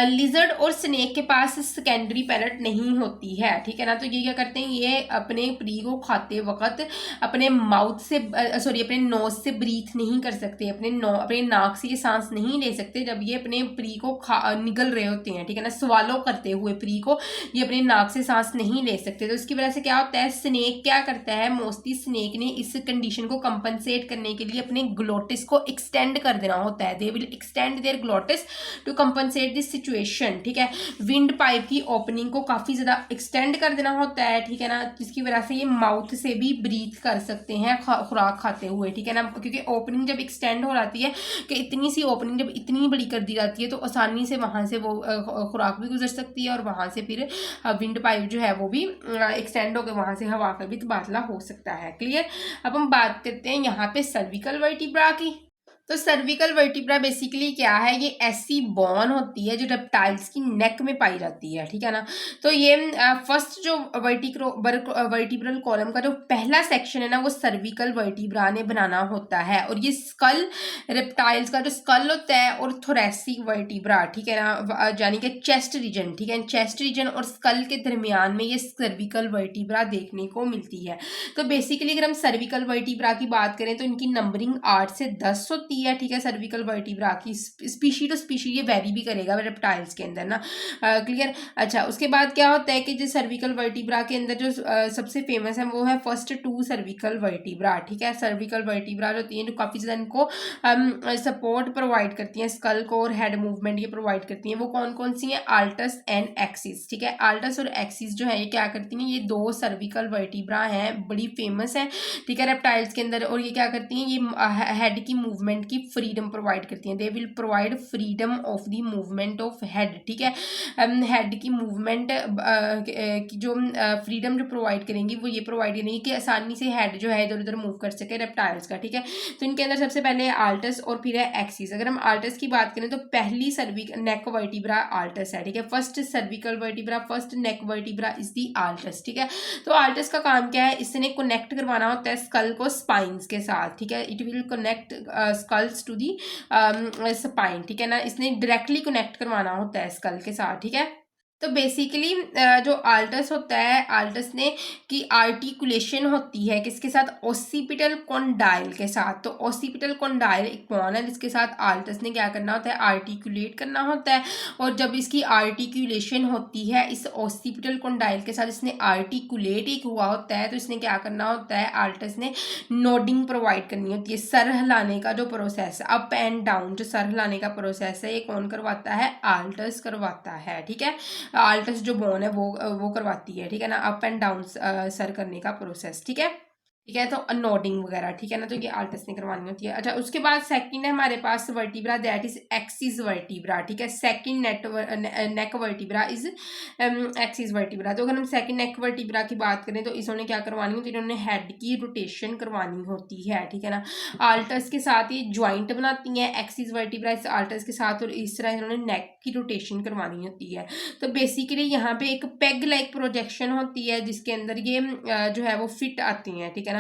लिजर्ड और स्नेक के पास सेकेंडरी पैलेट नहीं होती है, ठीक है ना, तो ये क्या करते हैं, ये अपने प्री को खाते वक्त अपने माउथ से अपने नोज से ब्रीथ नहीं कर सकते, अपने नाक से ये सांस नहीं ले सकते जब ये अपने प्री को निगल रहे होते हैं, ठीक है ना, स्वालो करते हुए प्री को ये अपने नाक से सांस नहीं ले सकते, तो इसकी वजह से क्या होता है, स्नेक क्या करता है, मोस्टली स्नेक ने इस कंडीशन को कंपनसेट करने के लिए अपने ग्लोटिस को एक्सटेंड कर देना होता है, they will extend their glottis to compensate this situation, ठीक है, विंड पाइप की ओपनिंग को काफी ज्यादा एक्सटेंड कर देना होता है, ठीक है ना, जिसकी वजह से ये माउथ से भी ब्रीथ कर सकते हैं खुराक खाते हुए, ठीक है ना, क्योंकि ओपनिंग जब एक्सटेंड हो जाती है कि इतनी सी ओपनिंग जब इतनी बड़ी कर दी जाती है तो आसानी से वहां से वो खुराक भी गुजर सकती है और वहां से फिर विंड पाइप जो है वो भी एक्सटेंड होकर वहां से हवा का भी तबादला हो सकता है, क्लियर। अब हम बात करते हैं यहाँ पे सर्विकल वर्टिब्रा की। तो सर्विकल वर्टिब्रा बेसिकली क्या है, ये ऐसी बोन होती है जो रेप्टाइल्स की नेक में पाई जाती है, ठीक है ना, तो ये फर्स्ट जो वर्टिब्रल कॉलम का जो पहला सेक्शन है ना वो सर्विकल वर्टिब्रा ने बनाना होता है, और ये स्कल रेप्टाइल्स का जो स्कल होता है और थोरेसिक वर्टिब्रा, ठीक है ना, यानी कि चेस्ट रीजन, ठीक है, चेस्ट रीजन और स्कल के दरमियान में ये सर्विकल वर्टिब्रा देखने को मिलती है। तो बेसिकली अगर हम सर्विकल वर्टिब्रा की बात करें तो इनकी नंबरिंग 8 से 10 होती है, ठीक है, सर्विकल वर्टिब्रा की, स्पीशी टू स्पीशी ये वेरी भी करेगा रेप्टाइल्स के अंदर ना, क्लियर। अच्छा, उसके बाद क्या होता है कि जो सर्विकल वर्टिब्रा के अंदर जो सबसे फेमस है वो है फर्स्ट 2 सर्विकल वर्टिब्रा, ठीक है, सर्विकल वर्टिब्रा जो होती है जो काफी ज्यादा इनको सपोर्ट प्रोवाइड करती हैं, स्कल को और हेड मूवमेंट ये प्रोवाइड करती हैं, वो कौन कौन सी हैं, आल्टस एंड एक्सिस, ठीक है, आल्टस और एक्सिस जो है ये क्या करती हैं, ये 2 सर्विकल वर्टिब्रा हैं, बड़ी फेमस है, ठीक है, रेप्टाइल्स के अंदर, और ये क्या करती हैं, ये हेड की मूवमेंट की फ्रीडम प्रोवाइड करती हैं, they will provide freedom of the movement of head, ठीक है, हेड की मूवमेंट की जो फ्रीडम जो प्रोवाइड करेंगी वो ये प्रोवाइड करेंगी कि आसानी से हेड जो है इधर उधर मूव कर सके रेप्टाइल्स का, ठीक है। तो इनके अंदर सबसे पहले है आल्टस और फिर है एक्सिस। अगर हम आल्टस की बात करें तो पहली नेक वर्टिब्रा आल्टस है, ठीक है, first cervical vertebra, first neck vertebra is the आल्टस, ठीक है। तो आल्टस का काम क्या है, इसने कनेक्ट करवाना होता है स्कल को स्पाइन्स के साथ, ठीक है, it will connect skulls to the spine, ठीक है ना, इसने डायरेक्टली कनेक्ट करवाना होता है स्कल के साथ, ठीक है। तो बेसिकली जो आल्टस होता है, आल्टस ने की आर्टिकुलेशन होती है किसके साथ, ओसिपिटल कॉन्डाइल के साथ, तो ओसिपिटल कॉन्डाइल एक बॉन है जिसके साथ आल्टस ने क्या करना होता है, आर्टिकुलेट करना होता है, और जब इसकी आर्टिकुलेशन होती है इस ओसिपिटल कॉन्डाइल के साथ, इसने आर्टिकुलेट एक हुआ होता है, तो इसने क्या करना होता है, आल्टस ने नोडिंग प्रोवाइड करनी होती है, सर हिलाने का जो प्रोसेस अप एंड डाउन जो सर हिलाने का प्रोसेस है ये कौन करवाता है, आल्टस करवाता है, ठीक है, आल्टस जो बोन है वो करवाती है, ठीक है ना, अप एंड डाउन सर करने का प्रोसेस, ठीक है। ठीक है, तो नोडिंग वगैरह, ठीक है ना, तो ये आल्टस ने करवानी होती है। अच्छा, उसके बाद सेकंड है हमारे पास vertebra, that is axis vertebra, ठीक है, second neck vertebra is axis vertebra. तो अगर हम सेकंड नेक वर्टिब्रा की बात करें तो इन्होंने क्या करवानी होती है, इन्होंने हेड की रोटेशन करवानी होती है, ठीक है ना। आल्टस के साथ ये ज्वाइंट बनाती हैं एक्सिस वर्टिब्रा इस आल्टस के साथ, और इस तरह इन्होंने नेक की रोटेशन करवानी होती है। तो बेसिकली यहाँ पे एक पेग लाइक प्रोजेक्शन होती है जिसके अंदर ये जो है वो फिट आती हैं, ठीक है ना।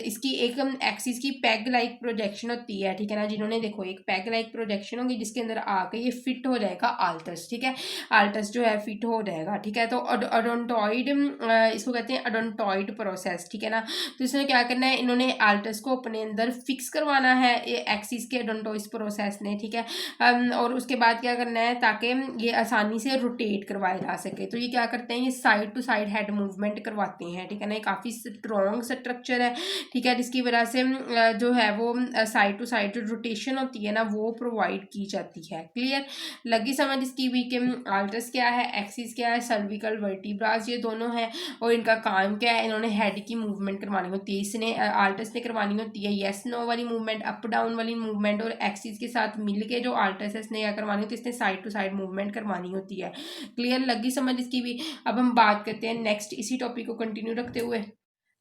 इसकी एक एक्सिस की पेग लाइक प्रोजेक्शन होती है, ठीक है ना। जिन्होंने देखो एक पेग लाइक प्रोजेक्शन होगी जिसके अंदर आके ये फिट हो जाएगा आल्टस, ठीक है, आल्टस जो है फिट हो जाएगा, ठीक है। तो ओडोंटॉइड इसको कहते हैं ओडोंटॉइड प्रोसेस, ठीक है ना। तो इसमें क्या करना है, इन्होंने आल्टस को अपने अंदर फिक्स करवाना है एक्सिस के ओडोंटोइड प्रोसेस ने, ठीक है। और उसके बाद क्या करना है ताकि ये आसानी से रोटेट करवाया जा सके, तो ये क्या करते हैं, ये side to side head movement करवाते हैं, ठीक है ना। ये काफ़ी स्ट्रॉन्ग स्ट्रक्चर है, ठीक है, जिसकी वजह से जो है वो साइड टू साइड जो रोटेशन होती है ना वो प्रोवाइड की जाती है। क्लियर लगी समझ इसकी भी कि आल्टस क्या है, एक्सिस क्या है, सर्विकल वर्टिब्रास ये दोनों हैं, और इनका काम क्या है, इन्होंने हेड की मूवमेंट करवानी होती है। इसने आल्टस ने करवानी होती है येस नो वाली मूवमेंट, अप डाउन वाली मूवमेंट, और एक्सिस के साथ मिलके जो आल्टस है इसने क्या करवानी होती है, इसने साइड टू साइड मूवमेंट करवानी होती है। क्लियर लगी समझ इसकी भी। अब हम बात करते हैं नेक्स्ट इसी टॉपिक को कंटिन्यू रखते हुए,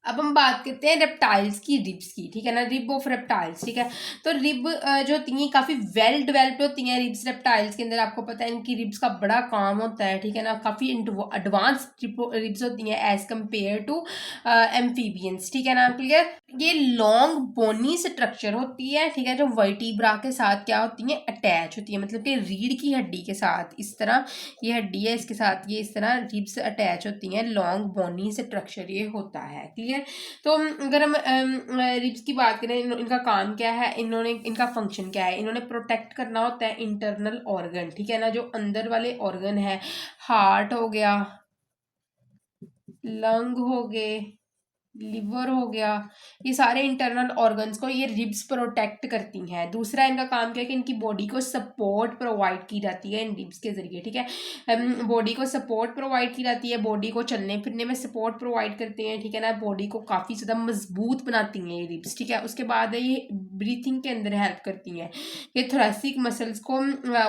अब हम बात करते हैं रेप्टाइल्स की, रिब्स की, ठीक है ना, रिब ऑफ रेप्टाइल्स, ठीक है। तो रिब जो होती हैं काफ़ी वेल डेवलप्ड होती हैं रिब्स रेप्टाइल्स के अंदर, आपको पता है इनकी रिब्स का बड़ा काम होता है, ठीक है ना, काफ़ी एडवांस रिब्स होती हैं एज कम्पेयर टू एम्फीबियंस, ठीक है ना। क्लियर, ये लॉन्ग बोनी स्ट्रक्चर होती है, ठीक है, जो वर्टिब्रा के साथ क्या होती है, अटैच होती है, मतलब कि रीढ़ की हड्डी के साथ इस तरह ये हड्डी है इसके साथ ये इस तरह रिब्स अटैच होती हैं, लॉन्ग बोनी स्ट्रक्चर ये होता है। क्लियर, तो अगर हम रिब्स की बात करें, इनका काम क्या है, इन्होंने इनका फंक्शन क्या है, इन्होंने प्रोटेक्ट करना होता है इंटरनल ऑर्गन, ठीक है ना, जो अंदर वाले ऑर्गन है, हार्ट हो गया, लंग हो गए, लिवर हो गया, ये सारे इंटरनल ऑर्गन्स को ये रिब्स प्रोटेक्ट करती हैं। दूसरा इनका काम क्या है कि इनकी बॉडी को सपोर्ट प्रोवाइड की जाती है इन रिब्स के जरिए, ठीक है, बॉडी को सपोर्ट प्रोवाइड की जाती है, बॉडी को चलने फिरने में सपोर्ट प्रोवाइड करते हैं, ठीक है ना, बॉडी को काफ़ी ज़्यादा मजबूत बनाती हैं ये रिब्स, ठीक है। उसके बाद ये ब्रीथिंग के अंदर हेल्प करती हैं, ये थोरेसिक मसल्स को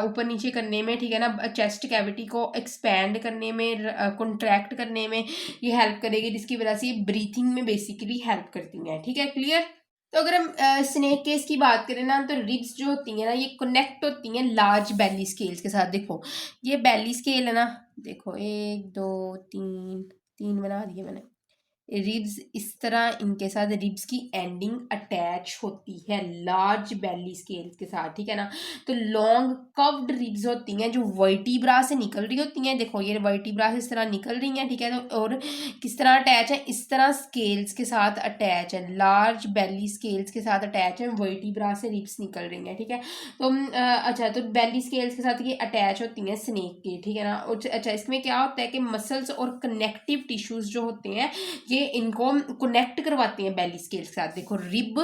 ऊपर नीचे करने में, ठीक है ना, चेस्ट कैविटी को एक्सपैंड करने में, कॉन्ट्रैक्ट करने में ये हेल्प करेगी, जिसकी वजह से ये ब्रीथिंग में बेसिकली हेल्प करती हैं, ठीक है। क्लियर, तो अगर हम स्नेक केस की बात करें ना, तो रिब्स जो होती हैं ना ये कनेक्ट होती हैं लार्ज बेली स्केल्स के साथ। देखो ये बेली स्केल है ना, देखो 1 2 3 3 बना दिए मैंने, रिब्स इस तरह इनके साथ रिब्स की एंडिंग अटैच होती है लार्ज बेली स्केल्स के साथ, ठीक है ना। तो लॉन्ग कर्व्ड रिब्स होती हैं जो वर्टिब्रा से निकल रही होती हैं, देखो ये वर्टिब्रा से इस तरह निकल रही हैं, ठीक है। तो और किस तरह अटैच है, इस तरह स्केल्स के साथ अटैच है, लार्ज बेली स्केल्स के साथ अटैच है, वर्टिब्रा से रिब्स निकल रही हैं, ठीक है। तो अच्छा, तो बेली स्केल्स के साथ ये अटैच होती हैं स्नेक के, ठीक है ना। अच्छा, इसमें क्या होता है कि मसल्स और कनेक्टिव टिश्यूज जो होते हैं ये इनको कनेक्ट करवाती हैं बेली स्केल्स के साथ। देखो रिब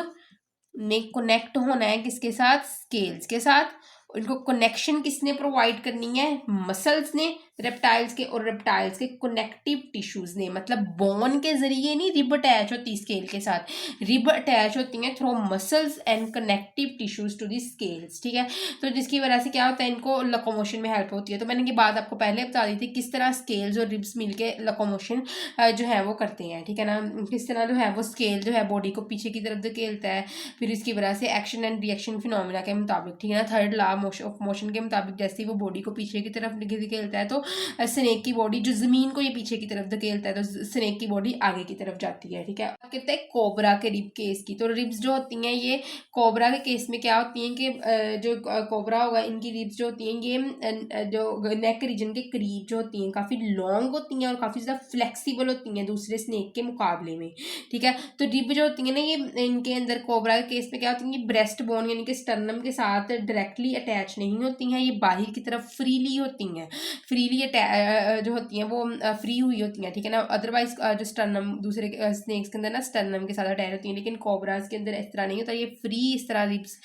ने कनेक्ट होना है किसके साथ, स्केल्स के साथ, इनको कनेक्शन किसने प्रोवाइड करनी है, मसल्स ने रेप्टाइल्स के, और रेप्टाइल्स के कनेक्टिव टिश्यूज ने, मतलब बोन के जरिए नहीं रिब अटैच होती स्केल के साथ, रिब अटैच होती हैं through muscles and connective tissues to the scales, ठीक है। तो जिसकी वजह से क्या होता है, इनको लोकोमोशन में हेल्प होती है। तो मैंने ये बात आपको पहले बता दी थी किस तरह स्केल्स और रिब्स मिलके लोकोमोशन जो है वो करते हैं, ठीक है ना। किस तरह जो है वो स्केल जो है बॉडी को पीछे की तरफ धकेलता है, फिर इसकी वजह से एक्शन एंड रिएक्शन फिनोमिना के मुताबिक, ठीक है ना, थर्ड लॉ ऑफ मोशन के मुताबिक जैसे ही वो बॉडी को पीछे की तरफ धकेलता है तो स्नेक की बॉडी जो जमीन को ये पीछे की तरफ धकेलता है तो स्नेक की बॉडी आगे की तरफ जाती है, ठीक है। कहते हैं कोबरा के रिब केस की, तो रिब्स जो होती हैं ये कोबरा के केस में क्या होती हैं कि जो कोबरा होगा इनकी रिब्स जो होती हैं ये जो नेक रीजन के करीब जो होती हैं काफ़ी लॉन्ग होती हैं और काफ़ी ज़्यादा फ्लेक्सिबल होती हैं दूसरे स्नेक के मुकाबले में, ठीक है। तो रिब जो होती हैं ना ये इनके अंदर कोबरा के केस में क्या होती हैं, ये ब्रेस्ट बोन यानी कि स्टर्नम के साथ डायरेक्टली अटैच नहीं होती हैं, ये बाहर की तरफ फ्रीली होती हैं, फ्रीली जो होती हैं वो फ्री हुई होती हैं, ठीक है ना। अदरवाइज जो स्टर्नम दूसरे स्नेक्स के अंदर ना स्टर्नम के साथ अटैच होती हैं, लेकिन कोबराज के अंदर इस तरह नहीं होता, ये फ्री इस तरह रिब्स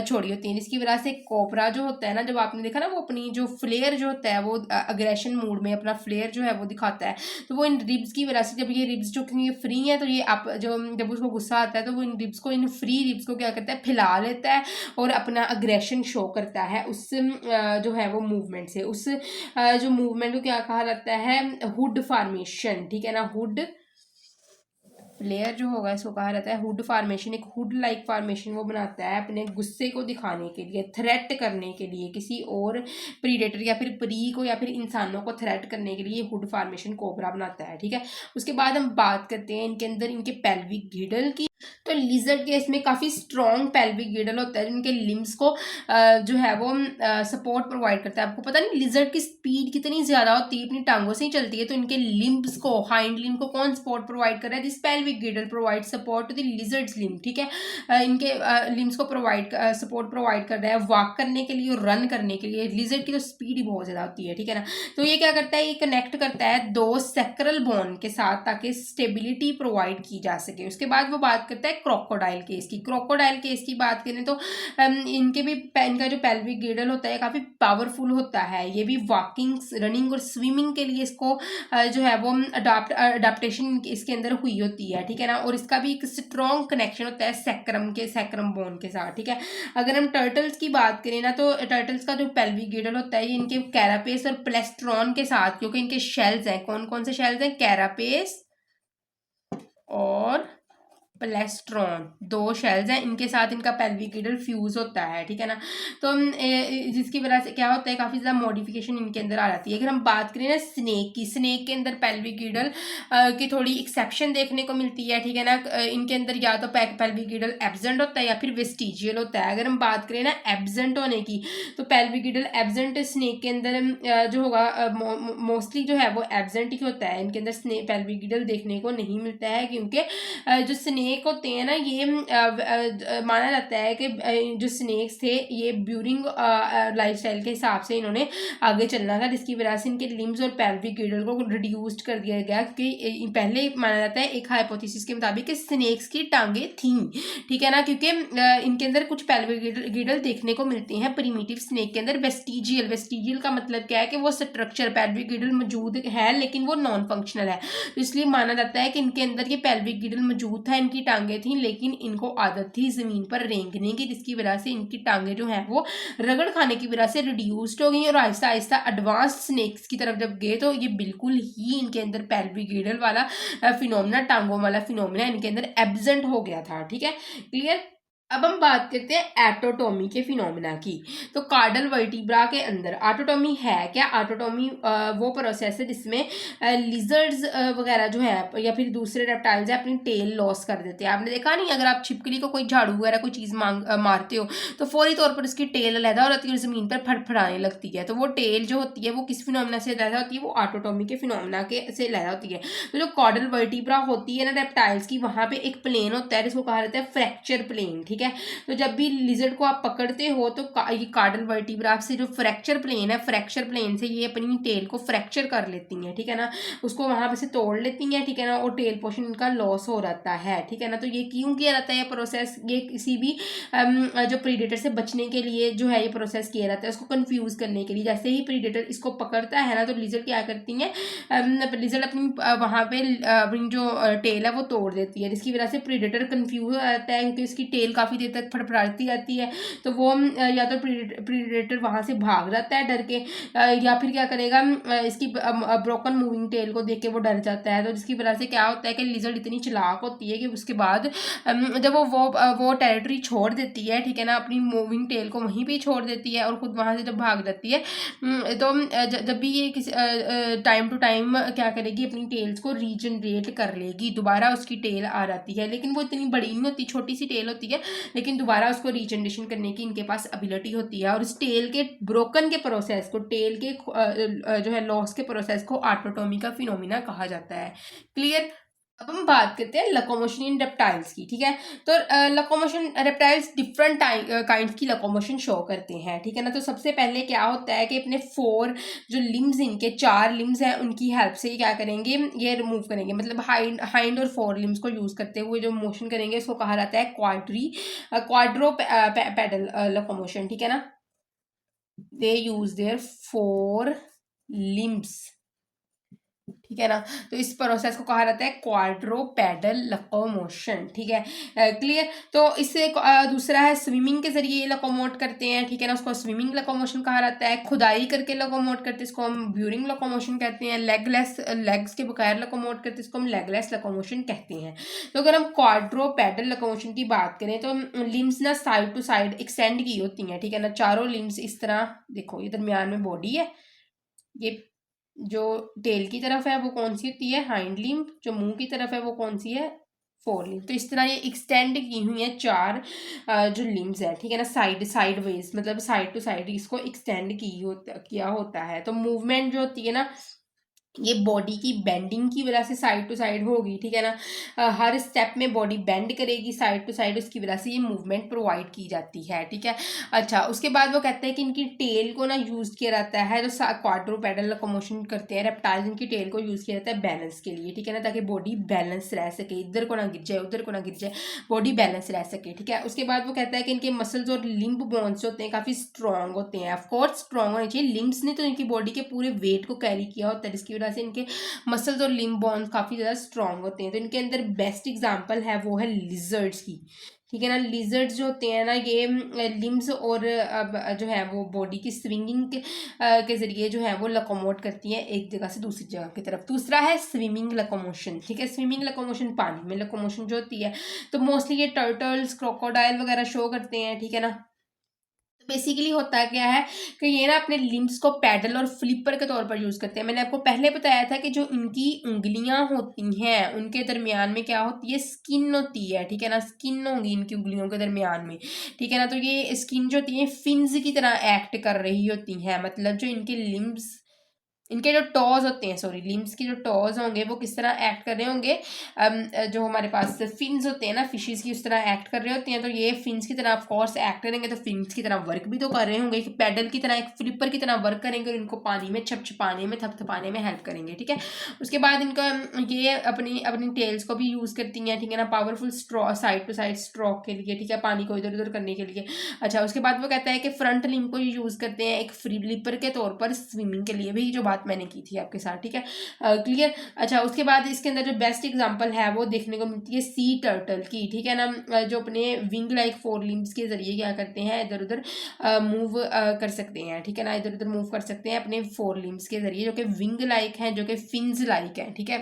छोड़ी होती हैं, जिसकी वजह से कोबरा जो होता है ना, जब आपने देखा ना वो अपनी जो फ्लेयर जो होता है वो अग्रेशन मूड में अपना फ्लेयर जो है वो दिखाता है, तो वो इन रिब्स की वजह से, जब ये रिब्स जो कि फ्री है तो ये आप जो जब उसको गुस्सा आता है तो वो इन रिब्स को, इन फ्री रिब्स को क्या करता है, फैला लेता है और अपना अग्रेशन शो करता है उस जो है वो मूवमेंट से। उस जो मूवमेंट को क्या कहा जाता है, हुड फॉर्मेशन, ठीक है ना। हुड लेयर जो होगा इसको कहा जाता है हुड फॉर्मेशन। एक हुड लाइक फॉर्मेशन वो बनाता है अपने गुस्से को दिखाने के लिए, थ्रेट करने के लिए, किसी और प्रीडेटर या फिर प्री को या फिर इंसानों को थ्रेट करने के लिए हुड फॉर्मेशन कोबरा बनाता है, ठीक है। उसके बाद हम बात करते हैं इनके अंदर इनके पेल्विक गिडल की। तो लिजर्ड केस में काफ़ी स्ट्रॉन्ग पेल्विक गिडल होता है जिनके लिम्स को जो है वो सपोर्ट प्रोवाइड करता है। आपको पता नहीं लिजर्ड की स्पीड कितनी ज़्यादा होती है, अपनी टांगों से ही चलती है, तो इनके लिम्स को, हाइंड लिम्ब को कौन सपोर्ट प्रोवाइड कर रहा है, this pelvic girdle provide support to the lizards limb, ठीक है। इनके लिम्स को सपोर्ट प्रोवाइड कर रहा है वॉक करने के लिए और रन करने के लिए। लिजर्ड की तो स्पीड ही बहुत ज़्यादा होती है, ठीक है ना। तो ये क्या करता है, ये कनेक्ट करता है दो सेक्रल बोन के साथ ताकि स्टेबिलिटी प्रोवाइड की जा सके। उसके बाद वो बात करता है क्रोकोडाइल केस की। क्रोकोडाइल केस की बात करें तो इनके भी इनका जो पेल्विक गिडल होता है काफ़ी पावरफुल होता है। ये भी वॉकिंग, रनिंग और स्विमिंग के लिए इसको जो है वो अडाप्टेशन इसके अंदर हुई होती है, ठीक है ना। और इसका भी एक स्ट्रॉन्ग कनेक्शन होता है सैक्रम बोन के साथ, ठीक है। अगर हम टर्टल्स की बात करें ना, तो टर्टल्स का जो पेल्विक गिडल होता है ये इनके कैरापेस और प्लेस्ट्रॉन के साथ, क्योंकि इनके शेल्स हैं, कौन कौन से शेल्स हैं, कैरापेस और प्लेस्ट्रॉन, दो शेल्स हैं, इनके साथ इनका पेल्विक गिडल फ्यूज होता है, ठीक है ना। तो जिसकी वजह से क्या होता है, काफ़ी ज़्यादा मॉडिफिकेशन इनके अंदर आ जाती है। अगर हम बात करें ना स्नेक की, स्नेक के अंदर पेल्विक गिडल की थोड़ी एक्सेप्शन देखने को मिलती है, ठीक है ना। इनके अंदर या तो पेल्विक गिडल एब्सेंट होता है या फिर वेस्टिजियल होता है। अगर हम बात करें ना एब्सेंट होने की, तो पेल्विक गिडल एब्सेंट स्नेक के अंदर जो होगा मोस्टली जो है वो एब्सेंट ही होता है। इनके अंदर पेल्विक गिडल देखने को नहीं मिलता है, क्योंकि जो स्नेक होते हैं ना, ये माना जाता है कि जो स्नेक्स थे ये ब्यूरिंग लाइफस्टाइल के हिसाब से इन्होंने आगे चलना था, जिसकी वजह से इनके लिम्स और पेल्विक गिडल को रिड्यूस्ड कर दिया गया। क्योंकि पहले माना जाता है एक हाइपोथेसिस के मुताबिक कि स्नेक्स की टांगे थीं, ठीक है ना, क्योंकि इनके अंदर कुछ पेल्विक गिडल देखने को मिलते हैं प्रिमिटिव स्नेक के अंदर। वेस्टिजियल का मतलब क्या है कि वो स्ट्रक्चर पेल्विक गिडल मौजूद है लेकिन वो नॉन फंक्शनल है, तो इसलिए माना जाता है कि इनके अंदर ये पेल्विक गिडल मौजूद था, इनकी टांगे थी, लेकिन इनको आदत थी जमीन पर रेंगने की, जिसकी वजह से इनकी टांगे जो है वो रगड़ खाने की वजह से रिड्यूस्ड हो गई और आहिस्ता आहिस्ता एडवांस स्नेक्स की तरफ जब गए तो ये बिल्कुल ही इनके अंदर पेल्विक गिडल वाला फिनोमेना, टांगों वाला फिनोमेना इनके अंदर एब्सेंट हो गया था, ठीक है, क्लियर। अब हम बात करते हैं एटोटॉमी के फिनोमेना की। तो कार्डल वर्टिब्रा के अंदर एटोटॉमी है क्या? एटोटॉमी वो प्रोसेस है जिसमें लिजर्ड्स वगैरह जो है या फिर दूसरे रेप्टाइल्स है अपनी टेल लॉस कर देते हैं। आपने देखा नहीं, अगर आप छिपकली को कोई झाड़ू वगैरह कोई चीज़ मारते हो तो फौरी तौर पर उसकी टेल अलहदा हो जाती है और ज़मीन पर फड़फड़ाने लगती है। तो वो टेल जो होती है वो किस फिनोमेना से अलहदा होती है? वो एटोटॉमी के फिनोमेना के से अलहदा होती है। तो जो कार्डल वर्टिब्रा होती है ना रेप्टाइल्स की, वहाँ पे एक प्लेन होता है जिसको कहा जाता है फ्रैक्चर प्लेन, ठीक है। तो जब भी लिजर्ड को आप पकड़ते हो तो ये कार्डल वर्टिब्रा से जो फ्रैक्चर प्लेन है, फ्रैक्चर प्लेन से ये अपनी टेल को फ्रैक्चर कर लेती हैं, ठीक है ना, उसको वहां पे से तोड़ लेती हैं, ठीक है ना, और टेल पोर्शन इनका लॉस हो जाता है, ठीक है ना। तो ये क्यों किया जाता है ये प्रोसेस? ये किसी भी जो प्रीडेटर से बचने के लिए जो है ये प्रोसेस किया जाता है, उसको कंफ्यूज करने के लिए। जैसे ही प्रीडेटर इसको पकड़ता है ना तो लिजर्ड क्या करती हैं, लिजर्ड अपनी वहां पे अपनी जो टेल है वो तोड़ देती है, जिसकी वजह से प्रीडेटर कंफ्यूज हो जाता है क्योंकि उसकी टेल काफी देर तक फड़फड़ाती रहती है। तो वो या तो प्रीडेटर वहां से भाग जाता है डर के, या फिर क्या करेगा, इसकी ब्रोकन मूविंग टेल को देख के वो डर जाता है। तो जिसकी वजह से क्या होता है कि लिजर्ड इतनी चालाक होती है कि उसके बाद जब वो टेरिटरी छोड़ देती है, ठीक है ना, अपनी मूविंग टेल को वहीं पे छोड़ देती है और खुद वहां से जब भाग जाती है तो जब भी ये किसी टाइम टू टाइम क्या करेगी, अपनी टेल्स को रीजनरेट कर लेगी, दोबारा उसकी टेल आ जाती है। लेकिन वो इतनी बड़ी नहीं होती, छोटी सी टेल होती है, लेकिन दोबारा उसको रीजनरेशन करने की इनके पास एबिलिटी होती है। और इस टेल के ब्रोकन के प्रोसेस को, टेल के जो है लॉस के प्रोसेस को एटोटॉमी का फिनोमिना कहा जाता है, क्लियर। अब हम बात करते हैं लोकोमोशन इन रेप्टाइल्स की, ठीक है। तो लोकोमोशन रेप्टाइल्स डिफरेंट काइंड्स की लोकोमोशन शो करते हैं, ठीक है ना। तो सबसे पहले क्या होता है कि अपने 4 जो लिम्स, इनके 4 लिम्स हैं, उनकी हेल्प से ये क्या करेंगे, ये रिमूव करेंगे, मतलब हाइंड और 4 लिम्स को यूज करते हुए जो मोशन करेंगे उसको कहा जाता है क्वाड्रो पैडल लोकोमोशन, ठीक है ना। दे यूज देयर 4 लिम्स, ठीक है ना। तो इस प्रोसेस को कहा जाता है क्वाड्रोपेडल लोकोमोशन, ठीक है। क्लियर। तो इससे दूसरा है स्विमिंग के जरिए ये लोकोमोट करते हैं, ठीक है ना, उसको स्विमिंग लोकोमोशन कहा जाता है। खुदाई करके लोकोमोट करते हैं, इसको हम ब्यूरिंग लोकोमोशन कहते हैं। लेग्स के बगैर लोकोमोट करते हैं, इसको हम लेगलेस लोकोमोशन कहते हैं। तो अगर हम क्वाड्रोपेडल लोकोमोशन की बात करें तो लिम्स ना साइड टू साइड एक्सटेंड की होती हैं, ठीक है ना। चारों लिम्स इस तरह, देखो ये दरमियान में बॉडी है, ये जो टेल की तरफ है वो कौन सी होती है, हाइंड लिम्ब, जो मुंह की तरफ है वो कौन सी है, फोर लिम्ब। तो इस तरह ये एक्सटेंड की हुई है 4 जो लिम्स है, ठीक है ना, साइड वेज, मतलब साइड टू साइड इसको एक्सटेंड किया होता है। तो मूवमेंट जो होती है ना, ये बॉडी की बेंडिंग की वजह से साइड टू साइड होगी, ठीक है ना। हर स्टेप में बॉडी बेंड करेगी साइड टू साइड, उसकी वजह से ये मूवमेंट प्रोवाइड की जाती है, ठीक है। अच्छा, उसके बाद वो कहते हैं कि इनकी टेल को ना यूज किया जाता है, जो क्वाड्रूपेडल लोकोमोशन करते हैं रेप्टाइल्स, इनकी टेल को यूज किया जाता है बैलेंस के लिए, ठीक है ना, ताकि बॉडी बैलेंस रह सके, इधर को ना गिर जाए उधर को ना गिर जाए, बॉडी बैलेंस रह सके, ठीक है। उसके बाद वो कहता है कि इनके मसल्स और लिम्ब बोन्स होते हैं काफी स्ट्रॉन्ग होते हैं, ऑफकोर्स स्ट्रॉन्ग होने चाहिए। लिम्ब्स ने तो इनकी बॉडी के पूरे वेट को कैरी किया होता है, जिसकी वजह से इनके मसल्स और लिम्ब बोन्स काफी ज्यादा स्ट्रॉन्ग होते हैं। तो इनके अंदर बेस्ट एग्जांपल है वो है लिजर्ड्स की, ठीक है ना। लिजर्ड्स जो होते हैं ना, ये लिम्स और जो है वो बॉडी की स्विंगिंग के जरिए जो है वो लोकोमोट करती है एक जगह से दूसरी जगह की तरफ। दूसरा है स्विमिंग लोकोमोशन, ठीक है। स्विमिंग लोकोमोशन पानी में लोकोमोशन जो होती है, तो मोस्टली ये टर्टल्स, क्रोकोडाइल वगैरह शो करते हैं, ठीक है ना। बेसिकली होता क्या है कि ये ना अपने लिम्स को पैडल और फ्लिपर के तौर पर यूज करते हैं। मैंने आपको पहले बताया था कि जो इनकी उंगलियां होती हैं उनके दरमियान में क्या होती है, स्किन होती है, ठीक है ना, स्किन होगी इनकी उंगलियों के दरमियान में, ठीक है ना। तो ये स्किन जो होती है फिन्स की तरह एक्ट कर रही होती है, मतलब जो इनके लिम्स, इनके जो टॉज होते हैं, सॉरी लिम्स के जो टॉज होंगे वो किस तरह एक्ट कर रहे होंगे, जो हमारे पास फिन्स होते हैं ना फिशेस की, उस तरह एक्ट कर रहे होते हैं। तो ये फिन्स की तरह ऑफ कोर्स एक्ट करेंगे, तो फिन्स की तरह वर्क भी तो कर रहे होंगे, एक पैडल की तरह, एक फ्लिपर की तरह वर्क करेंगे और इनको पानी में छपछपाने में, थपथपाने में हेल्प करेंगे, ठीक है। उसके बाद इनका ये अपनी अपनी टेल्स को भी यूज करती हैं, ठीक है ना, powerful straw, side to side stroke के लिए, ठीक है, पानी को इधर उधर करने के लिए। अच्छा, उसके बाद वो कहता है कि फ्रंट लिम्ब को यूज करते हैं एक फ्लिपर के तौर पर स्विमिंग के लिए भी, जो बात मैंने की थी आपके साथ, ठीक है। क्लियर। अच्छा, उसके बाद इसके अंदर जो बेस्ट एग्जांपल है वो देखने को मिलती है सी टर्टल की, ठीक है ना, जो अपने विंग लाइक 4 लिम्स के जरिए क्या करते हैं, इधर उधर मूव कर सकते हैं, ठीक है ना, इधर उधर मूव कर सकते हैं अपने 4 लिम्स के जरिए, जो कि विंग लाइक हैं, जो कि फिन्स लाइक हैं, ठीक है।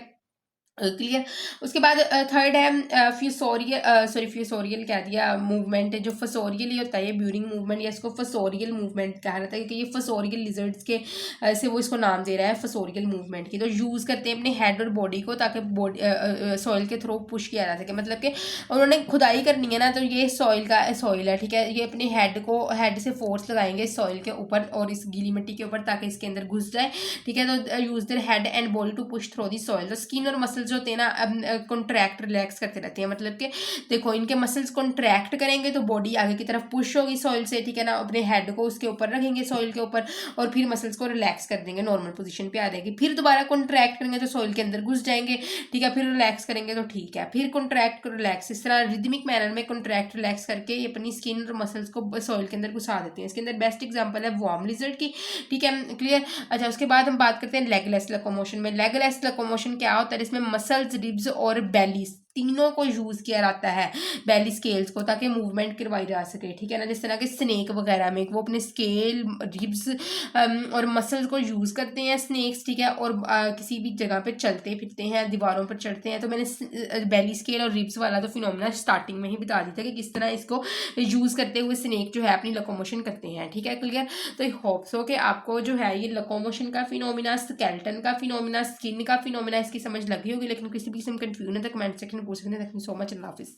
क्लियर। उसके बाद थर्ड है फ्यूसोरियल कह दिया मूवमेंट, जो फसोरियल ही होता है, ये ब्यूरिंग मूवमेंट या इसको फसोरियल मूवमेंट कहा जाता है, क्योंकि ये फसोरियल लिजर्ड्स के से वो इसको नाम दे रहा है फसोरियल मूवमेंट की। तो यूज़ करते हैं अपने हेड और बॉडी को, ताकि बॉडी सॉइल के थ्रू पुश किया जा सके, मतलब कि उन्होंने खुदाई करनी है ना, तो ये सॉइल है, ठीक है, ये अपने हेड से फोर्स लगाएंगे सॉइल के ऊपर और इस गीली मिट्टी के ऊपर, ताकि इसके अंदर घुस जाए, ठीक है। तो use their head and body to push through the soil. तो स्किन और मसल्स जो होते हैं ना कॉन्ट्रैक्ट रिलैक्स करते रहते हैं, मतलब कि देखो इनके मसल्स कॉन्ट्रैक्ट करेंगे तो बॉडी आगे की तरफ पुश होगी सॉइल से, ठीक है ना, अपने हेड को उसके ऊपर रखेंगे सॉइल के ऊपर और फिर मसल्स को रिलैक्स कर देंगे, नॉर्मल पोजीशन पे आ जाएगी, फिर दोबारा कॉन्ट्रैक्ट करेंगे तो सॉइल के अंदर घुस जाएंगे, ठीक है, फिर रिलैक्स करेंगे तो ठीक है, फिर कॉन्ट्रैक्ट रिलैक्स, इस तरह रिदमिक मैनर में कॉन्ट्रैक्ट रिलैक्स करके ये अपनी स्किन और मसल्स को सॉइल के अंदर घुसा देते हैं। इसके अंदर बेस्ट एग्जांपल है वार्म लिजर्ड की, ठीक है, क्लियर। अच्छा, उसके बाद हम बात करते हैं लेगलेस लोकोमोशन में। लेगलेस लोकोमोशन क्या होता है, इसमें मसल्स, रिब्स और बेली तीनों को यूज किया जाता है, बेली स्केल्स को, ताकि मूवमेंट करवाई जा सके, ठीक है ना। जिस तरह के स्नेक वगैरह में वो अपने स्केल, रिब्स और मसल्स को यूज करते हैं स्नेक्स, ठीक है, और किसी भी जगह पे चलते फिरते हैं, दीवारों पर चढ़ते हैं। तो मैंने बेली स्केल और रिब्स वाला तो फिनोमिना स्टार्टिंग में ही बता दी था कि किस तरह इसको यूज करते हुए स्नेक जो है अपनी लोकोमोशन करते हैं, ठीक है, क्लियर। तो होप सो कि आपको जो है ये लोकोमोशन का फिनोमिना, स्केलेटन का फिनोमिना, स्किन का फिनोमिना इसकी समझ लगी होगी, लेकिन किसी भी किस्म कंफ्यूजन है तो कमेंट सेक्शन पूछ सकते हैं। थैंक यू सो मच, अल्लाह हाफिज़।